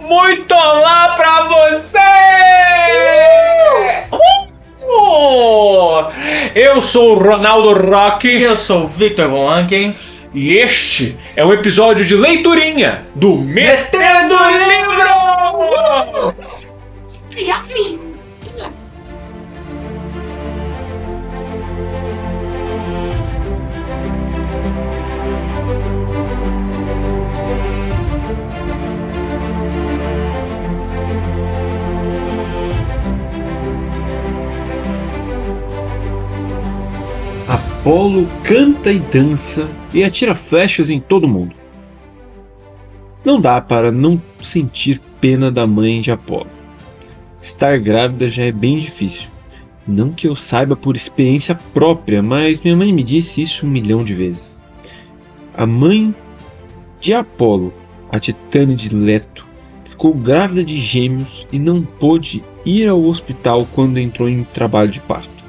Muito olá pra você! Eu sou o Ronaldo Rock. Eu sou o Victor Von Anken. E este é um episódio de leiturinha do Metendo Livro! Apolo canta e dança e atira flechas em todo mundo. Não dá para não sentir pena da mãe de Apolo. Estar grávida já é bem difícil. Não que eu saiba por experiência própria, mas minha mãe me disse isso 1 milhão de vezes. A mãe de Apolo, a Titânia de Leto, ficou grávida de gêmeos e não pôde ir ao hospital quando entrou em trabalho de parto.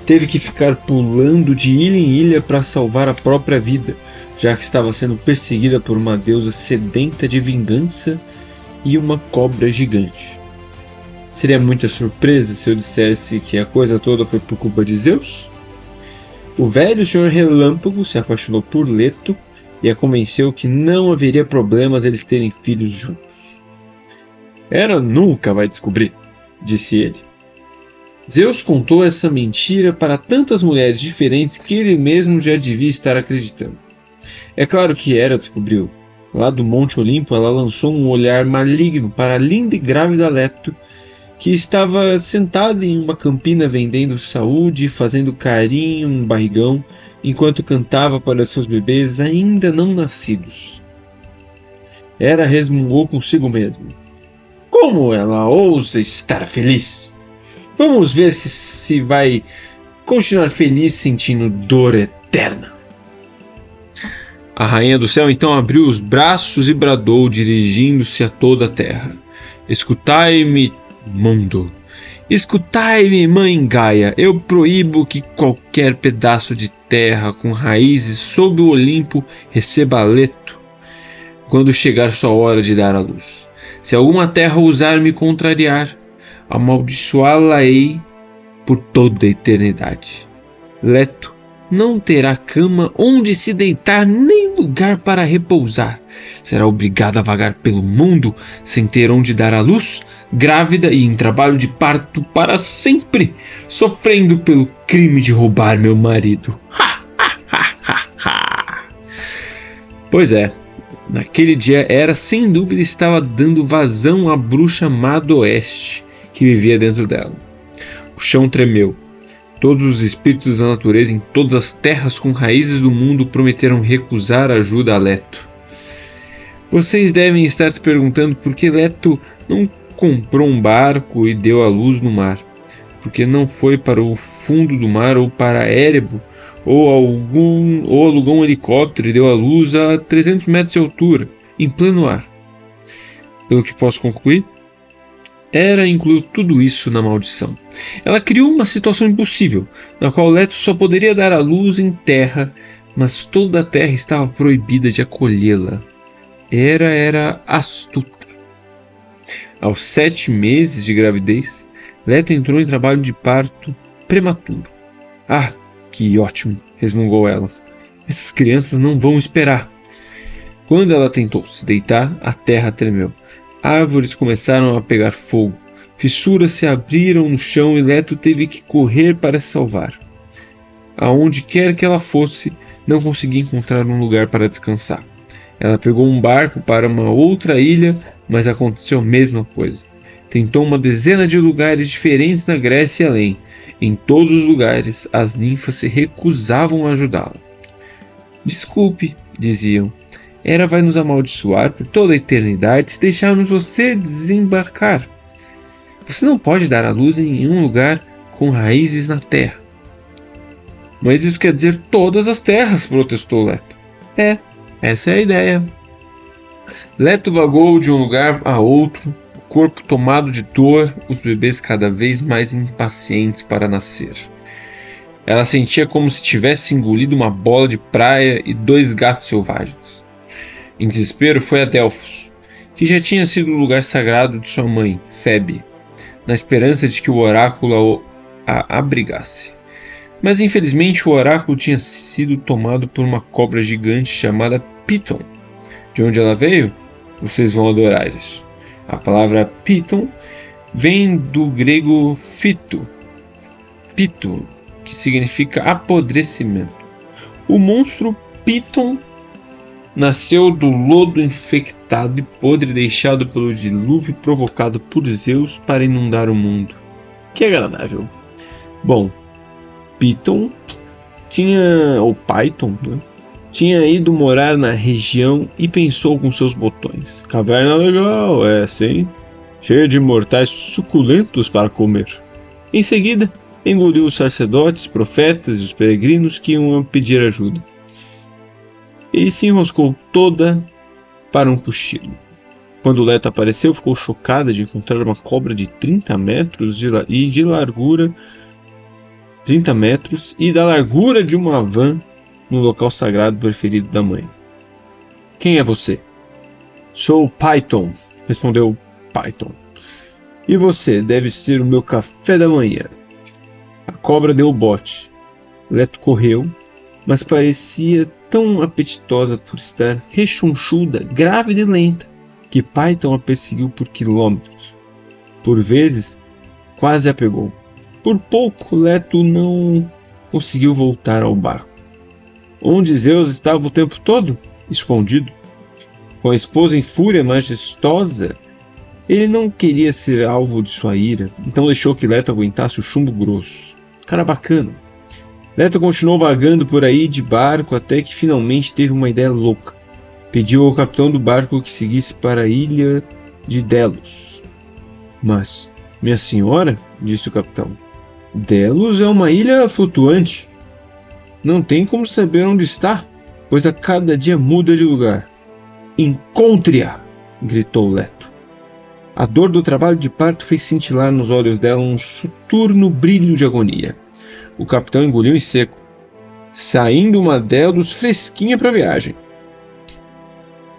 Teve que ficar pulando de ilha em ilha para salvar a própria vida, já que estava sendo perseguida por uma deusa sedenta de vingança e uma cobra gigante. Seria muita surpresa se eu dissesse que a coisa toda foi por culpa de Zeus? O velho Senhor Relâmpago se apaixonou por Leto e a convenceu que não haveria problemas eles terem filhos juntos. Hera nunca vai descobrir, disse ele. Zeus contou essa mentira para tantas mulheres diferentes que ele mesmo já devia estar acreditando. É claro que Hera descobriu. Lá do Monte Olimpo ela lançou um olhar maligno para a linda e grávida Leto, que estava sentada em uma campina vendendo saúde e fazendo carinho no barrigão, enquanto cantava para seus bebês ainda não nascidos. Hera resmungou consigo mesmo. Como ela ousa estar feliz? Vamos ver se vai continuar feliz sentindo dor eterna. A rainha do céu então abriu os braços e bradou, dirigindo-se a toda a terra. Escutai-me, mundo. Escutai-me, mãe Gaia. Eu proíbo que qualquer pedaço de terra com raízes sob o Olimpo receba Leto quando chegar sua hora de dar à luz. Se alguma terra ousar me contrariar, amaldiçoá-la-ei por toda a eternidade. Leto não terá cama onde se deitar nem lugar para repousar. Será obrigada a vagar pelo mundo sem ter onde dar à luz, grávida e em trabalho de parto para sempre, sofrendo pelo crime de roubar meu marido. Pois é. Naquele dia Hera sem dúvida estava dando vazão à bruxa má do oeste que vivia dentro dela. O chão tremeu. Todos os espíritos da natureza em todas as terras com raízes do mundo prometeram recusar ajuda a Leto. Vocês devem estar se perguntando por que Leto não comprou um barco e deu à luz no mar. Porque não foi para o fundo do mar ou para Érebo, ou alugou um helicóptero e deu à luz a 300 metros de altura, em pleno ar. Pelo que posso concluir, Hera incluiu tudo isso na maldição. Ela criou uma situação impossível, na qual Leto só poderia dar à luz em terra, mas toda a terra estava proibida de acolhê-la. Hera era astuta. Aos 7 meses de gravidez, Leto entrou em trabalho de parto prematuro. Ah, que ótimo, resmungou ela. Essas crianças não vão esperar. Quando ela tentou se deitar, a terra tremeu. Árvores começaram a pegar fogo. Fissuras se abriram no chão e Leto teve que correr para se salvar. Aonde quer que ela fosse, não conseguia encontrar um lugar para descansar. Ela pegou um barco para uma outra ilha, mas aconteceu a mesma coisa. Tentou uma dezena de lugares diferentes na Grécia e além. Em todos os lugares, as ninfas se recusavam a ajudá-la. Desculpe, diziam. Hera vai nos amaldiçoar por toda a eternidade se deixarmos você desembarcar. Você não pode dar à luz em nenhum lugar com raízes na terra. Mas isso quer dizer todas as terras, protestou Leto. Essa é a ideia. Leto vagou de um lugar a outro, o corpo tomado de dor, os bebês cada vez mais impacientes para nascer. Ela sentia como se tivesse engolido uma bola de praia e 2 gatos selvagens. Em desespero foi a Delfos. que já tinha sido o lugar sagrado de sua mãe, Febe, na esperança de que o oráculo a abrigasse. Mas infelizmente o oráculo tinha sido tomado por uma cobra gigante chamada Piton. De onde ela veio? Vocês vão adorar isso. A palavra Piton vem do grego phyto, que significa apodrecimento. O monstro Piton nasceu do lodo infectado e podre deixado pelo dilúvio provocado por Zeus para inundar o mundo. Que agradável. Bom, Piton Python, né? Tinha ido morar na região e pensou com seus botões: caverna legal, essa, hein? Cheia de mortais suculentos para comer. Em seguida, engoliu os sacerdotes, profetas e os peregrinos que iam pedir ajuda. E se enroscou toda para um cochilo. Quando Leto apareceu, ficou chocada de encontrar uma cobra de 30 metros de largura 30 metros e da largura de uma van no local sagrado preferido da mãe. Quem é você? Sou Python, respondeu Python. E você deve ser o meu café da manhã. A cobra deu o bote. Leto correu, mas parecia tão apetitosa por estar rechonchuda, grávida e lenta, que Python a perseguiu por quilômetros. Por vezes, quase a pegou. Por pouco, Leto não conseguiu voltar ao barco. Onde Zeus estava o tempo todo? Escondido. Com a esposa em fúria majestosa, ele não queria ser alvo de sua ira, então deixou que Leto aguentasse o chumbo grosso. Cara bacana. Leto continuou vagando por aí de barco até que finalmente teve uma ideia louca. Pediu ao capitão do barco que seguisse para a ilha de Delos. Mas, minha senhora, disse o capitão, Delos é uma ilha flutuante. Não tem como saber onde está, pois a cada dia muda de lugar. Encontre-a! Gritou Leto. A dor do trabalho de parto fez cintilar nos olhos dela um soturno brilho de agonia. O capitão engoliu em seco, saindo uma Delos fresquinha para a viagem.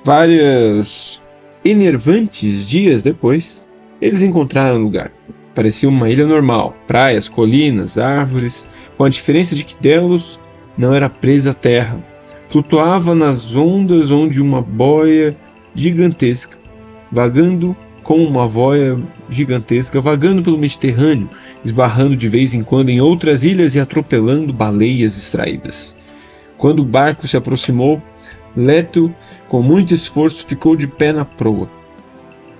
Vários enervantes dias depois, eles encontraram o lugar. Parecia uma ilha normal, praias, colinas, árvores, com a diferença de que Delos não era presa à terra. Flutuava nas ondas onde uma boia gigantesca, vagando pelo Mediterrâneo, esbarrando de vez em quando em outras ilhas e atropelando baleias distraídas. Quando o barco se aproximou, Leto, com muito esforço, ficou de pé na proa.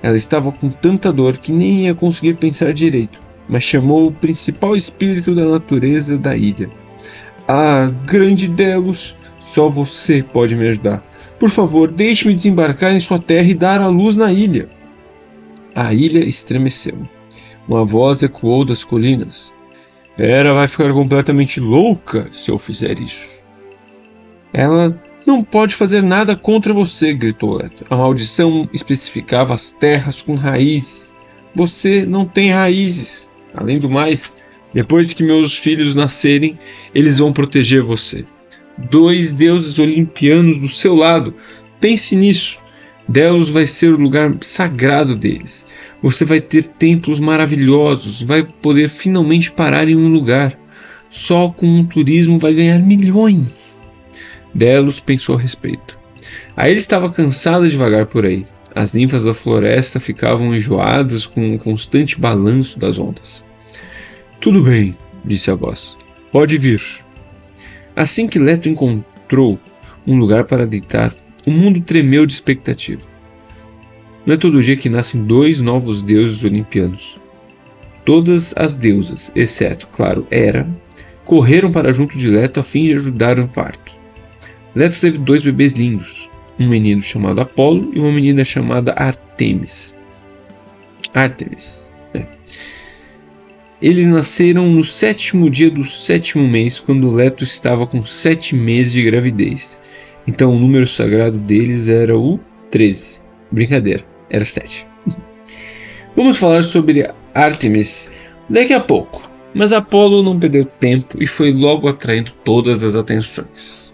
Ela estava com tanta dor que nem ia conseguir pensar direito, mas chamou o principal espírito da natureza da ilha. Ah, grande Delos, só você pode me ajudar. Por favor, deixe-me desembarcar em sua terra e dar à luz na ilha. A ilha estremeceu. Uma voz ecoou das colinas. Hera vai ficar completamente louca se eu fizer isso. Ela não pode fazer nada contra você, gritou Leto. A maldição especificava as terras com raízes. Você não tem raízes. Além do mais, depois que meus filhos nascerem, eles vão proteger você. 2 deuses olimpianos do seu lado. Pense nisso. Delos vai ser o lugar sagrado deles. Você vai ter templos maravilhosos. Vai poder finalmente parar em um lugar. Só com um turismo vai ganhar milhões. Delos pensou a respeito. A ilha estava cansada de vagar por aí. As ninfas da floresta ficavam enjoadas com o constante balanço das ondas. Tudo bem, disse a voz. Pode vir. Assim que Leto encontrou um lugar para deitar, o mundo tremeu de expectativa. Não é todo dia que nascem 2 novos deuses olimpianos. Todas as deusas, exceto, claro, Hera, correram para junto de Leto a fim de ajudar no parto. Leto teve 2 bebês lindos, um menino chamado Apolo e uma menina chamada Ártemis. Eles nasceram no 7º dia do 7º mês, quando Leto estava com 7 meses de gravidez. Então o número sagrado deles era o 13. Brincadeira, era 7. Vamos falar sobre Ártemis daqui a pouco, mas Apolo não perdeu tempo e foi logo atraindo todas as atenções.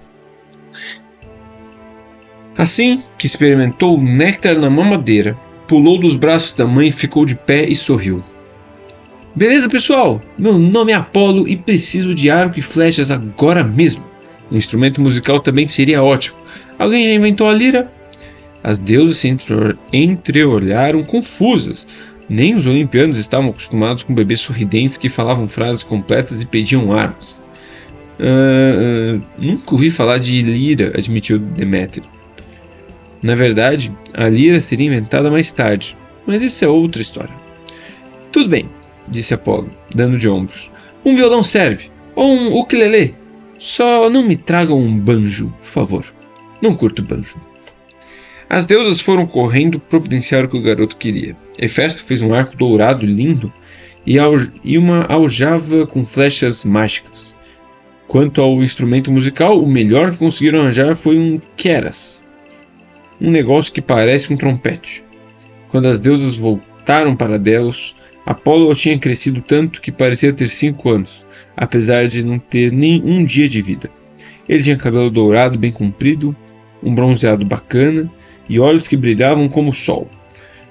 Assim que experimentou o néctar na mamadeira, pulou dos braços da mãe, ficou de pé e sorriu. Beleza, pessoal? Meu nome é Apolo e preciso de arco e flechas agora mesmo. Um instrumento musical também seria ótimo. Alguém já inventou a lira? As deusas se entreolharam confusas. Nem os olimpianos estavam acostumados com bebês sorridentes que falavam frases completas e pediam armas. Nunca ouvi falar de lira, admitiu Deméter. Na verdade, a lira seria inventada mais tarde, mas isso é outra história. Tudo bem, disse Apolo, dando de ombros. Um violão serve, ou um ukulele. Só não me tragam um banjo, por favor. Não curto banjo. As deusas foram correndo providenciar o que o garoto queria. Hefesto fez um arco dourado lindo e uma aljava com flechas mágicas. Quanto ao instrumento musical, o melhor que conseguiram arranjar foi um keras, um negócio que parece um trompete. Quando as deusas voltaram para Delos, Apolo tinha crescido tanto que parecia ter 5 anos, apesar de não ter nem um dia de vida. Ele tinha cabelo dourado bem comprido, um bronzeado bacana e olhos que brilhavam como o sol.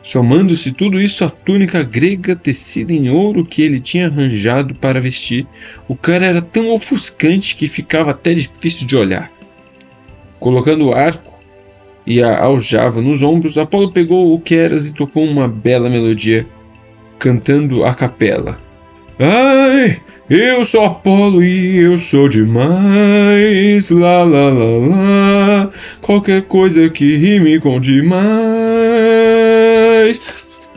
Somando-se tudo isso à túnica grega tecida em ouro que ele tinha arranjado para vestir, o cara era tão ofuscante que ficava até difícil de olhar. Colocando o arco e a aljava nos ombros, Apolo pegou o keras e tocou uma bela melodia, cantando a capela. Ai, eu sou Apolo e eu sou demais, lá lá lá lá, qualquer coisa que rime com demais.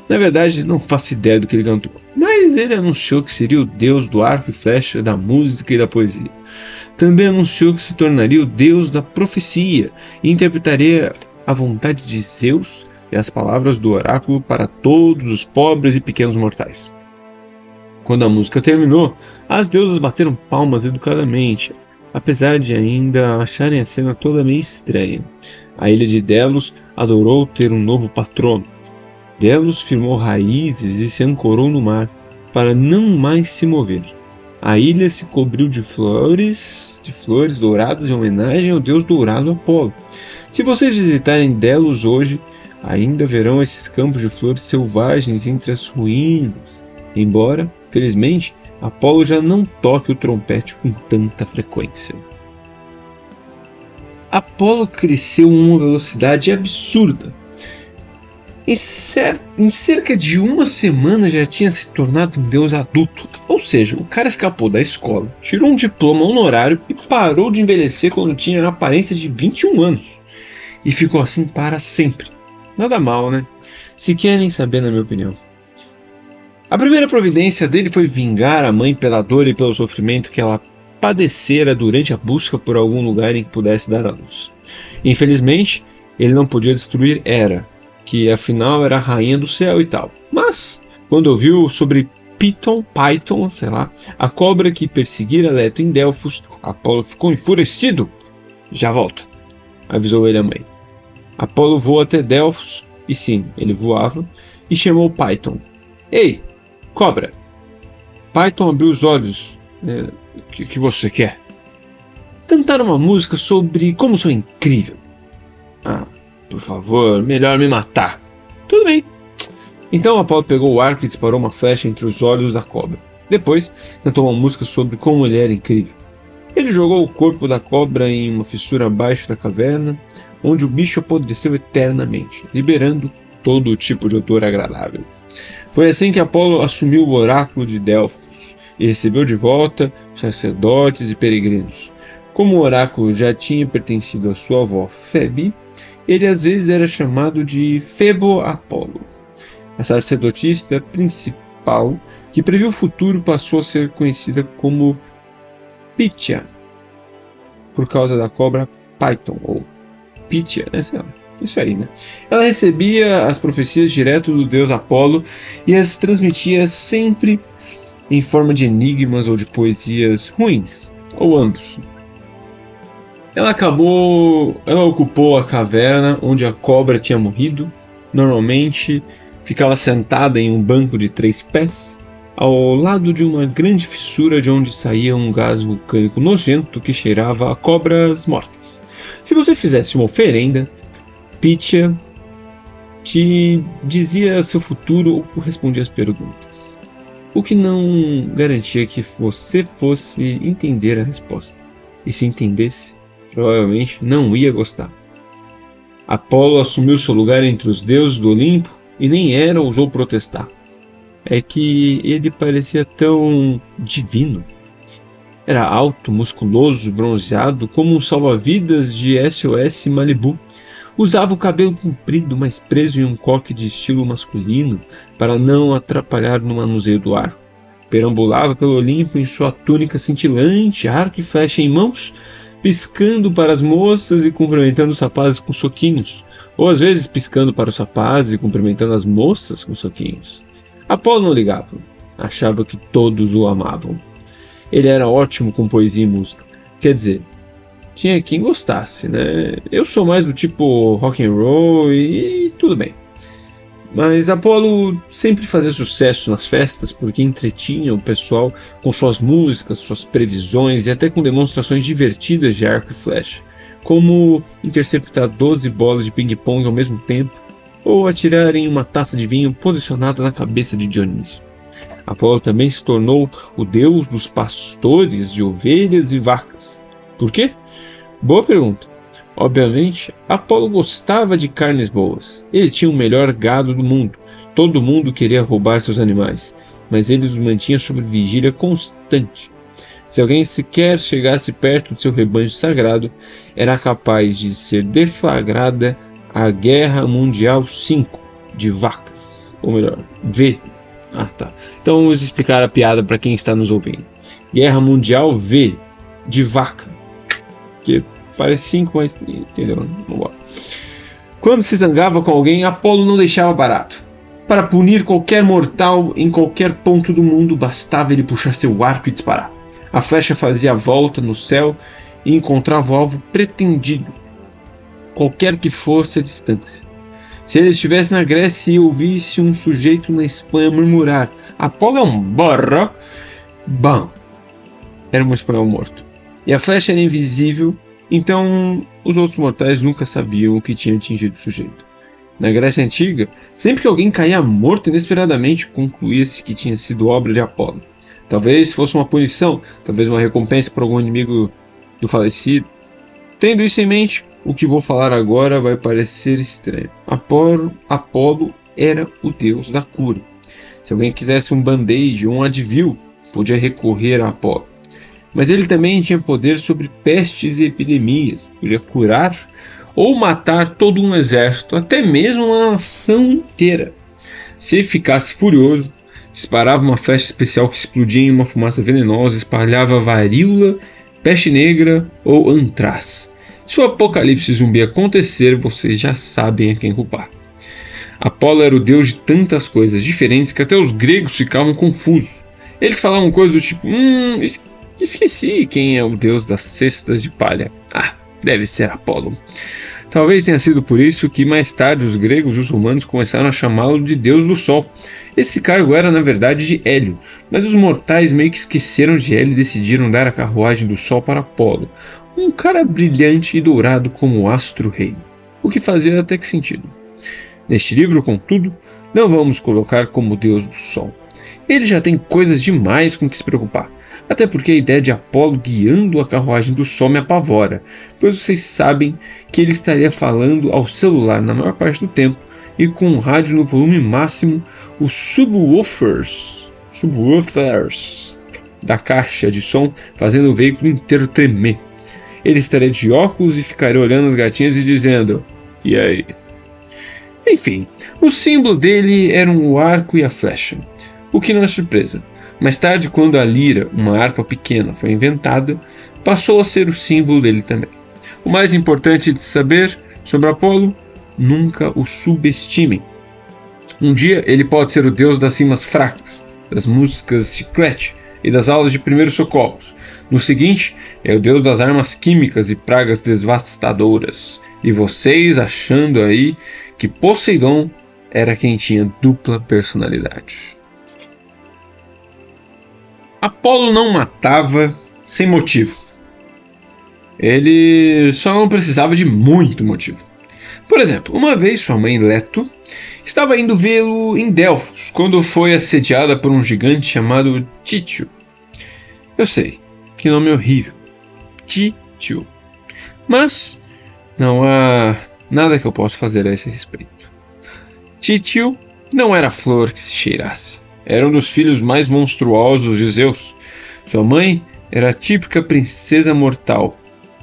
Na verdade, não faço ideia do que ele cantou, mas ele anunciou que seria o deus do arco e flecha, da música e da poesia. Também anunciou que se tornaria o deus da profecia e interpretaria a vontade de Zeus e as palavras do oráculo para todos os pobres e pequenos mortais. Quando a música terminou, as deusas bateram palmas educadamente, apesar de ainda acharem a cena toda meio estranha. A ilha de Delos adorou ter um novo patrono. Delos firmou raízes e se ancorou no mar para não mais se mover. A ilha se cobriu de flores douradas em homenagem ao deus dourado Apolo. Se vocês visitarem Delos hoje, ainda verão esses campos de flores selvagens entre as ruínas, embora, felizmente, Apolo já não toque o trompete com tanta frequência. Apolo cresceu a uma velocidade absurda. Em cerca de uma semana já tinha se tornado um deus adulto. Ou seja, o cara escapou da escola, tirou um diploma honorário e parou de envelhecer quando tinha a aparência de 21 anos. E ficou assim para sempre. Nada mal, né? Se querem saber, na minha opinião. A primeira providência dele foi vingar a mãe pela dor e pelo sofrimento que ela padecera durante a busca por algum lugar em que pudesse dar à luz. Infelizmente, ele não podia destruir Hera, que afinal era a rainha do céu e tal. Mas, quando ouviu sobre Python, a cobra que perseguira Leto em Delfos, Apolo ficou enfurecido. Já volto, avisou ele a mãe. Apolo voou até Delfos, e sim, ele voava, e chamou Python. Ei, cobra! Python abriu os olhos. O que você quer? Cantar uma música sobre como sou incrível. Ah, por favor, melhor me matar. Tudo bem. Então Apolo pegou o arco e disparou uma flecha entre os olhos da cobra. Depois, cantou uma música sobre como ele era incrível. Ele jogou o corpo da cobra em uma fissura abaixo da caverna, onde o bicho apodreceu eternamente, liberando todo tipo de odor agradável. Foi assim que Apolo assumiu o oráculo de Delfos e recebeu de volta os sacerdotes e peregrinos. Como o oráculo já tinha pertencido à sua avó Febe, ele às vezes era chamado de Febo-Apolo. A sacerdotisa principal, que previu o futuro, passou a ser conhecida como Pythia, por causa da cobra Python, ou Pythia, isso aí, né? Ela recebia as profecias direto do deus Apolo e as transmitia sempre em forma de enigmas ou de poesias ruins, ou ambos. Ela ocupou a caverna onde a cobra tinha morrido. Normalmente ficava sentada em um banco de 3 pés, ao lado de uma grande fissura de onde saía um gás vulcânico nojento que cheirava a cobras mortas. Se você fizesse uma oferenda, Hipítia te dizia seu futuro ou respondia as perguntas, o que não garantia que você fosse entender a resposta, e se entendesse, provavelmente não ia gostar. Apolo assumiu seu lugar entre os deuses do Olimpo e nem era ousou protestar. É que ele parecia tão divino. Era alto, musculoso, bronzeado, como um salva-vidas de SOS Malibu. Usava o cabelo comprido, mas preso em um coque de estilo masculino para não atrapalhar no manuseio do arco. Perambulava pelo Olimpo em sua túnica cintilante, arco e flecha em mãos, piscando para as moças e cumprimentando os rapazes com soquinhos, ou às vezes piscando para os rapazes e cumprimentando as moças com soquinhos. Apolo não ligava, achava que todos o amavam. Ele era ótimo com poesia e música, quer dizer, tinha quem gostasse, né? Eu sou mais do tipo rock and roll e tudo bem. Mas Apolo sempre fazia sucesso nas festas porque entretinha o pessoal com suas músicas, suas previsões e até com demonstrações divertidas de arco e flecha, como interceptar 12 bolas de ping-pong ao mesmo tempo ou atirar em uma taça de vinho posicionada na cabeça de Dionísio. Apolo também se tornou o deus dos pastores de ovelhas e vacas. Por quê? Boa pergunta. Obviamente, Apolo gostava de carnes boas. Ele tinha o melhor gado do mundo. Todo mundo queria roubar seus animais, mas ele os mantinha sob vigília constante. Se alguém sequer chegasse perto de seu rebanho sagrado, era capaz de ser deflagrada a Guerra Mundial V de vacas. Ou melhor, V. Ah, tá. Então vamos explicar a piada para quem está nos ouvindo. Guerra Mundial V de vaca. Que parece 5, mas entendeu? Vambora. Quando se zangava com alguém, Apolo não deixava barato. Para punir qualquer mortal em qualquer ponto do mundo, bastava ele puxar seu arco e disparar. A flecha fazia a volta no céu e encontrava o alvo pretendido, qualquer que fosse a distância. Se ele estivesse na Grécia e ouvisse um sujeito na Espanha murmurar "Apolo é um burro", bam! Era um espanhol morto. E a flecha era invisível, então os outros mortais nunca sabiam o que tinha atingido o sujeito. Na Grécia Antiga, sempre que alguém caía morto inesperadamente, concluía-se que tinha sido obra de Apolo. Talvez fosse uma punição, talvez uma recompensa para algum inimigo do falecido. Tendo isso em mente, o que vou falar agora vai parecer estranho. Apolo era o deus da cura. Se alguém quisesse um band-aid ou um advil, podia recorrer a Apolo. Mas ele também tinha poder sobre pestes e epidemias, podia curar ou matar todo um exército, até mesmo uma nação inteira. Se ficasse furioso, disparava uma flecha especial que explodia em uma fumaça venenosa, espalhava varíola, peste negra ou antraz. Se o apocalipse zumbi acontecer, vocês já sabem a quem culpar. Apolo era o deus de tantas coisas diferentes que até os gregos ficavam confusos. Eles falavam coisas do tipo, esqueci quem é o deus das cestas de palha. Ah, deve ser Apolo. Talvez tenha sido por isso que mais tarde os gregos e os romanos começaram a chamá-lo de deus do sol. Esse cargo era na verdade de Hélio, mas os mortais meio que esqueceram de Hélio e decidiram dar a carruagem do sol para Apolo, um cara brilhante e dourado como o astro-rei, o que fazia até que sentido. Neste livro, contudo, não vamos colocar como deus do sol. Ele já tem coisas demais com que se preocupar, até porque a ideia de Apolo guiando a carruagem do sol me apavora, pois vocês sabem que ele estaria falando ao celular na maior parte do tempo e com o rádio no volume máximo, os subwoofers da caixa de som fazendo o veículo inteiro tremer. Ele estaria de óculos e ficaria olhando as gatinhas e dizendo, "E aí?" Enfim, o símbolo dele eram o arco e a flecha, o que não é surpresa. Mais tarde, quando a lira, uma harpa pequena, foi inventada, passou a ser o símbolo dele também. O mais importante de saber sobre Apolo, nunca o subestimem. Um dia ele pode ser o deus das rimas fracas, das músicas chiclete e das aulas de primeiros socorros. No seguinte, é o deus das armas químicas e pragas devastadoras. E vocês achando aí que Poseidon era quem tinha dupla personalidade. Apolo não matava sem motivo. Ele só não precisava de muito motivo. Por exemplo, uma vez sua mãe Leto estava indo vê-lo em Delfos, quando foi assediada por um gigante chamado Títio. Eu sei, que nome horrível. Títio. Mas não há nada que eu possa fazer a esse respeito. Títio não era flor que se cheirasse. Era um dos filhos mais monstruosos de Zeus. Sua mãe era a típica princesa mortal,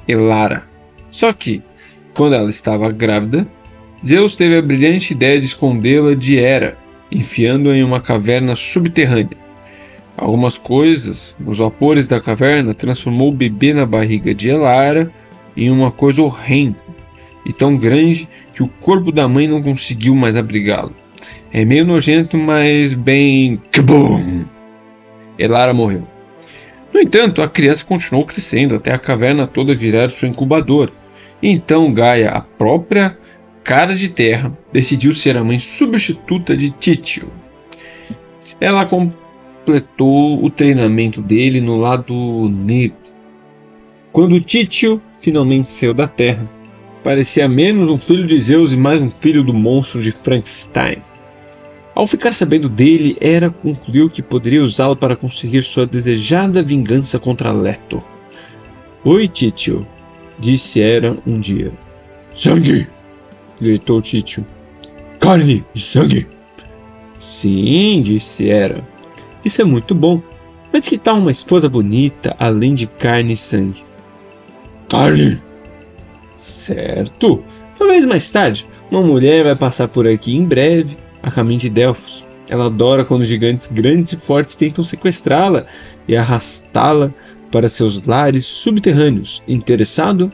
Elara. Só que, quando ela estava grávida, Zeus teve a brilhante ideia de escondê-la de Hera, enfiando-a em uma caverna subterrânea. Algumas coisas nos vapores da caverna transformou o bebê na barriga de Elara em uma coisa horrenda e tão grande que o corpo da mãe não conseguiu mais abrigá-lo. É meio nojento, mas bem... Kabum! Elara morreu. No entanto, a criança continuou crescendo até a caverna toda virar sua incubadora. E então Gaia, a própria cara de terra, decidiu ser a mãe substituta de Títio. Ela completou o treinamento dele no lado negro. Quando Títio finalmente saiu da terra, parecia menos um filho de Zeus e mais um filho do monstro de Frankenstein. Ao ficar sabendo dele, Hera concluiu que poderia usá-lo para conseguir sua desejada vingança contra Leto. Oi, Títio, disse Hera um dia. Sangue! Gritou Títio. Carne e sangue! Sim, disse Hera. Isso é muito bom. Mas que tal uma esposa bonita, além de carne e sangue? Carne! Certo! Talvez mais tarde, uma mulher vai passar por aqui em breve, a caminho de Delfos. Ela adora quando gigantes grandes e fortes tentam sequestrá-la e arrastá-la para seus lares subterrâneos. Interessado?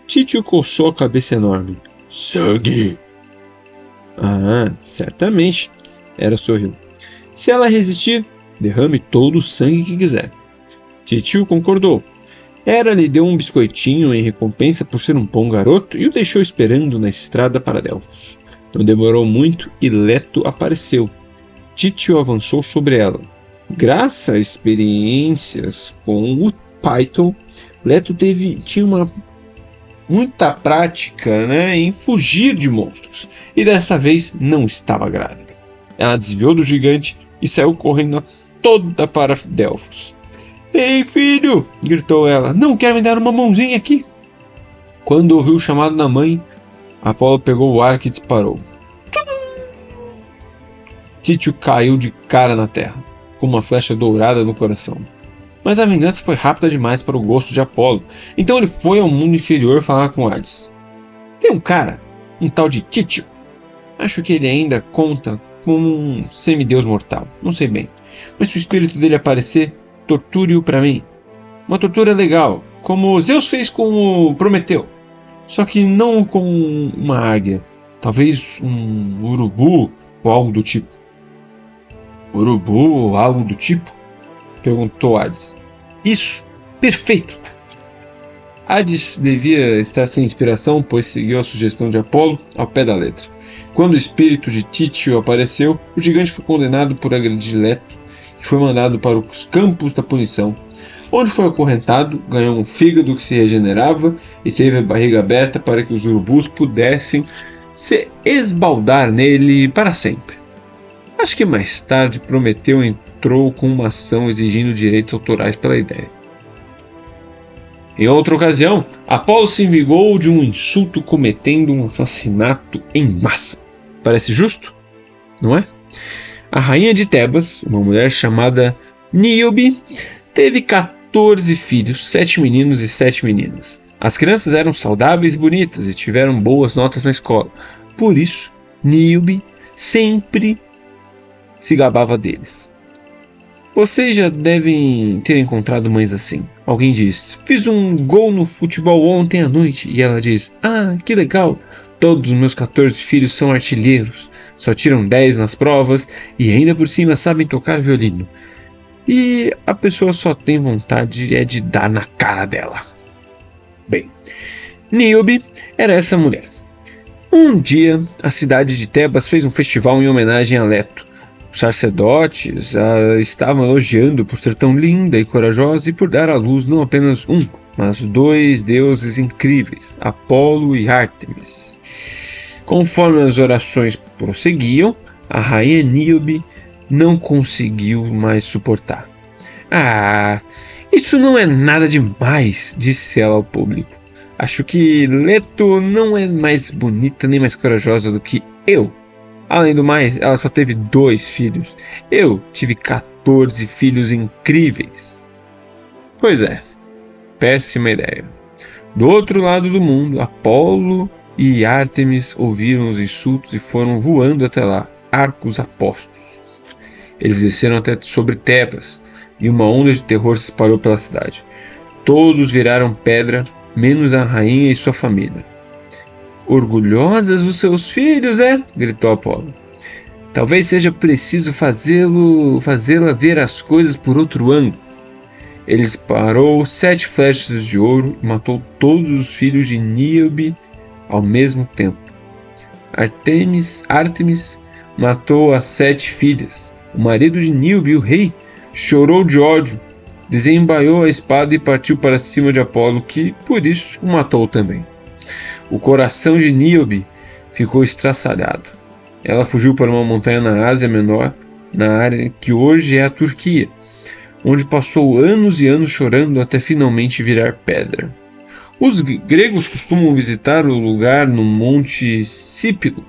Títio coçou a cabeça enorme. Sangue! Ah, certamente. Hera sorriu. Se ela resistir, derrame todo o sangue que quiser. Títio concordou. Hera lhe deu um biscoitinho em recompensa por ser um bom garoto e o deixou esperando na estrada para Delfos. Não demorou muito e Leto apareceu. Títio avançou sobre ela. Graças a experiências com o Python, Leto tinha muita prática, em fugir de monstros. E desta vez não estava grávida. Ela desviou do gigante e saiu correndo toda para Delfos. Ei, filho! Gritou ela. Não quer me dar uma mãozinha aqui? Quando ouviu o chamado da mãe, Apolo pegou o arco e disparou. Títio caiu de cara na terra, com uma flecha dourada no coração. Mas a vingança foi rápida demais para o gosto de Apolo, então ele foi ao mundo inferior falar com Hades. Tem um cara, um tal de Títio. Acho que ele ainda conta como um semideus mortal, não sei bem. Mas se o espírito dele aparecer, torture-o para mim. Uma tortura legal, como Zeus fez com o Prometeu. Só que não com uma águia, talvez um urubu ou algo do tipo. Urubu ou algo do tipo? Perguntou Hades. Isso, perfeito! Hades devia estar sem inspiração, pois seguiu a sugestão de Apolo ao pé da letra. Quando o espírito de Títio apareceu, o gigante foi condenado por agredir Leto e foi mandado para os campos da punição, onde foi acorrentado, ganhou um fígado que se regenerava e teve a barriga aberta para que os urubus pudessem se esbaldar nele para sempre. Acho que mais tarde Prometeu entrou com uma ação exigindo direitos autorais pela ideia. Em outra ocasião, Apolo se vingou de um insulto cometendo um assassinato em massa. Parece justo? Não é? A rainha de Tebas, uma mulher chamada Níobe, teve 14 filhos, 7 meninos e 7 meninas. As crianças eram saudáveis e bonitas e tiveram boas notas na escola. Por isso, Níobe sempre se gabava deles. Vocês já devem ter encontrado mães assim. Alguém diz, fiz um gol no futebol ontem à noite. E ela diz, ah, que legal. Todos os meus 14 filhos são artilheiros. Só tiram 10 nas provas e ainda por cima sabem tocar violino. E a pessoa só tem vontade de dar na cara dela. Bem, Níobe era essa mulher. Um dia, a cidade de Tebas fez um festival em homenagem a Leto. Os sacerdotes a estavam elogiando por ser tão linda e corajosa e por dar à luz não apenas um, mas 2 deuses incríveis, Apolo e Ártemis. Conforme as orações prosseguiam, a rainha Níobe não conseguiu mais suportar. Isso não é nada demais, disse ela ao público. Acho que Leto não é mais bonita nem mais corajosa do que eu. Além do mais, ela só teve 2 filhos. Eu tive 14 filhos incríveis. Pois é, péssima ideia. Do outro lado do mundo, Apolo e Ártemis ouviram os insultos e foram voando até lá, arcos apostos. Eles desceram até sobre Tebas, e uma onda de terror se espalhou pela cidade. Todos viraram pedra, menos a rainha e sua família. Orgulhosas dos seus filhos, é? Gritou Apolo. Talvez seja preciso fazê-la ver as coisas por outro ângulo. Ele disparou 7 flechas de ouro e matou todos os filhos de Níobe ao mesmo tempo. Ártemis matou as 7 filhas. O marido de Níobe, o rei, chorou de ódio, desembaiou a espada e partiu para cima de Apolo, que, por isso, o matou também. O coração de Níobe ficou estraçalhado. Ela fugiu para uma montanha na Ásia Menor, na área que hoje é a Turquia, onde passou anos e anos chorando até finalmente virar pedra. Os gregos costumam visitar o lugar no Monte Cípilo,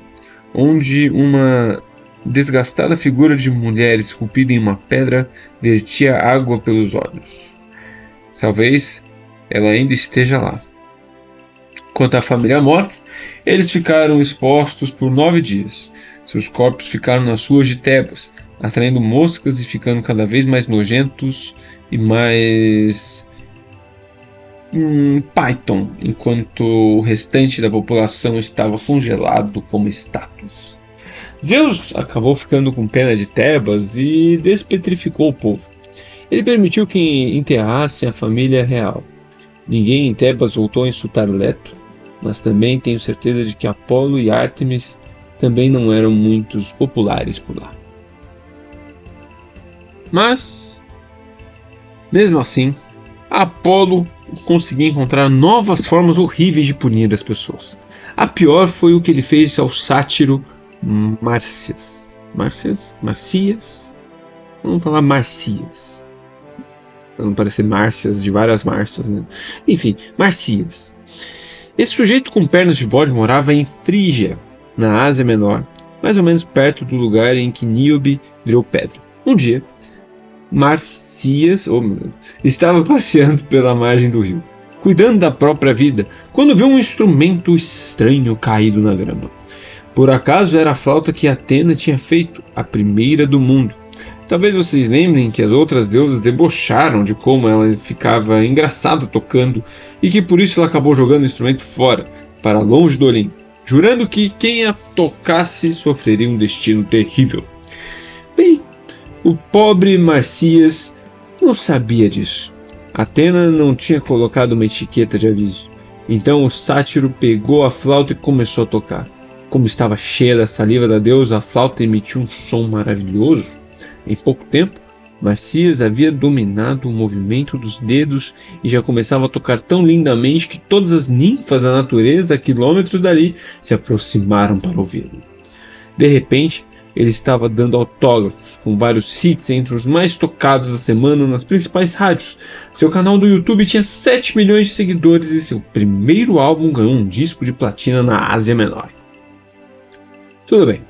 onde uma desgastada figura de mulher esculpida em uma pedra vertia água pelos olhos. Talvez ela ainda esteja lá. Quanto à família morta, eles ficaram expostos por 9 dias. Seus corpos ficaram nas ruas de Tebas, atraindo moscas e ficando cada vez mais nojentos e mais Python, enquanto o restante da população estava congelado como estátuas. Zeus acabou ficando com pena de Tebas e despetrificou o povo. Ele permitiu que enterrassem a família real. Ninguém em Tebas voltou a insultar Leto, mas também tenho certeza de que Apolo e Ártemis também não eram muito populares por lá. Mas, mesmo assim, Apolo conseguiu encontrar novas formas horríveis de punir as pessoas. A pior foi o que ele fez ao sátiro Marcias. Vamos falar Marcias, para não parecer Márcias de várias Márcias, né? Enfim, Marcias. Esse sujeito com pernas de bode morava em Frígia, na Ásia Menor, mais ou menos perto do lugar em que Níobe virou pedra. Um dia, Marcias estava passeando pela margem do rio, cuidando da própria vida, quando viu um instrumento estranho caído na grama. Por acaso era a flauta que Atena tinha feito, a primeira do mundo. Talvez vocês lembrem que as outras deusas debocharam de como ela ficava engraçada tocando e que por isso ela acabou jogando o instrumento fora, para longe do Olimpo, jurando que quem a tocasse sofreria um destino terrível. Bem, o pobre Marcias não sabia disso. Atena não tinha colocado uma etiqueta de aviso. Então o sátiro pegou a flauta e começou a tocar. Como estava cheia da saliva da deusa, a flauta emitiu um som maravilhoso. Em pouco tempo, Marcias havia dominado o movimento dos dedos e já começava a tocar tão lindamente que todas as ninfas da natureza, a quilômetros dali, se aproximaram para ouvi-lo. De repente, ele estava dando autógrafos, com vários hits entre os mais tocados da semana nas principais rádios. Seu canal do YouTube tinha 7 milhões de seguidores e seu primeiro álbum ganhou um disco de platina na Ásia Menor. Tudo bem,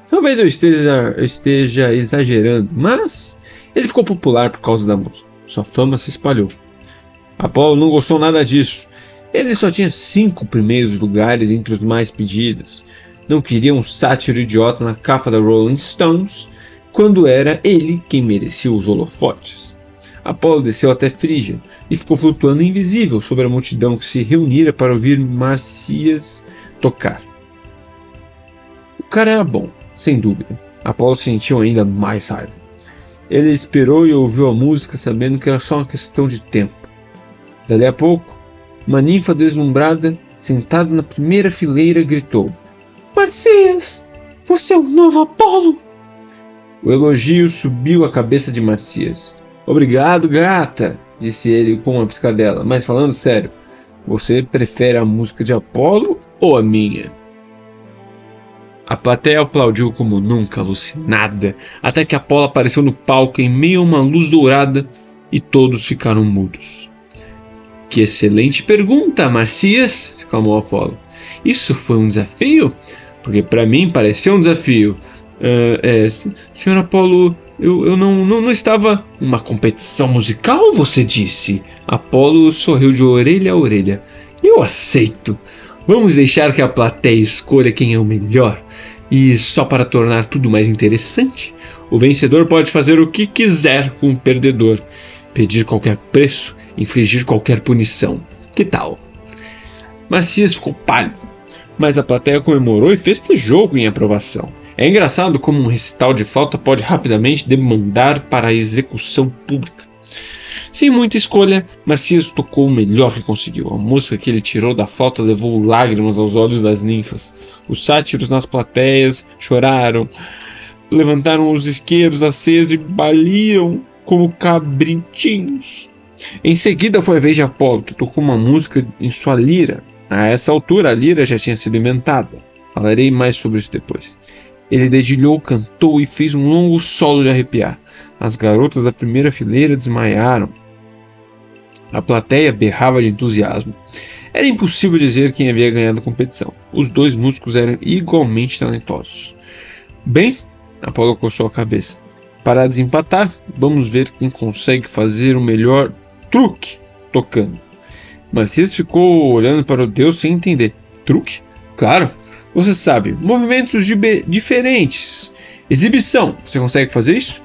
talvez eu esteja exagerando, mas ele ficou popular por causa da música. Sua fama se espalhou. Apolo não gostou nada disso. Ele só tinha 5 primeiros lugares entre os mais pedidos. Não queria um sátiro idiota na capa da Rolling Stones, quando era ele quem merecia os holofotes. Apolo desceu até Frígia e ficou flutuando invisível sobre a multidão que se reunira para ouvir Marcias tocar. O cara era bom, sem dúvida. Apolo sentiu ainda mais raiva. Ele esperou e ouviu a música sabendo que era só uma questão de tempo. Dali a pouco, uma ninfa deslumbrada, sentada na primeira fileira, gritou: Marcias, você é o novo Apolo! O elogio subiu a cabeça de Marcias. Obrigado, gata! disse ele com uma piscadela. Mas falando sério, você prefere a música de Apolo ou a minha? A plateia aplaudiu como nunca, alucinada, até que Apolo apareceu no palco em meio a uma luz dourada e todos ficaram mudos. Que excelente pergunta, Marcias! Exclamou Apolo. Isso foi um desafio? Porque para mim pareceu um desafio. Senhor Apolo, eu não estava... Uma competição musical, você disse? Apolo sorriu de orelha a orelha. Eu aceito. Vamos deixar que a plateia escolha quem é o melhor. E só para tornar tudo mais interessante, o vencedor pode fazer o que quiser com o perdedor. Pedir qualquer preço, infligir qualquer punição. Que tal? Marcias ficou pálido, mas a plateia comemorou e festejou em aprovação. É engraçado como um recital de flauta pode rapidamente demandar para a execução pública. Sem muita escolha, Marcias tocou o melhor que conseguiu. A música que ele tirou da flauta levou lágrimas aos olhos das ninfas. Os sátiros nas plateias choraram, levantaram os isqueiros acesos e baliam como cabritinhos. Em seguida foi a vez de Apolo, que tocou uma música em sua lira. A essa altura a lira já tinha sido inventada. Falarei mais sobre isso depois. Ele dedilhou, cantou e fez um longo solo de arrepiar. As garotas da primeira fileira desmaiaram. A plateia berrava de entusiasmo. Era impossível dizer quem havia ganhado a competição. Os dois músicos eram igualmente talentosos. Bem, Apolo coçou a cabeça. Para desempatar, vamos ver quem consegue fazer o melhor truque tocando. Marcias ficou olhando para o deus sem entender. Truque? Claro, você sabe, movimentos diferentes. Exibição, você consegue fazer isso?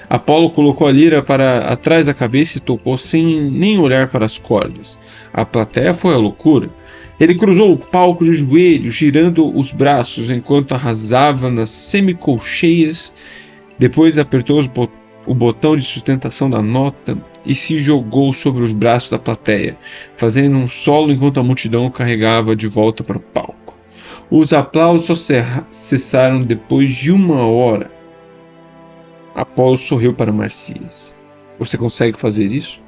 Apolo colocou a lira para atrás da cabeça e tocou sem nem olhar para as cordas. A plateia foi à loucura. Ele cruzou o palco de joelhos, girando os braços enquanto arrasava nas semicolcheias. Depois apertou o botão de sustentação da nota e se jogou sobre os braços da plateia, fazendo um solo enquanto a multidão o carregava de volta para o palco. Os aplausos só cessaram depois de 1 hora. Apolo sorriu para Marcias. Você consegue fazer isso?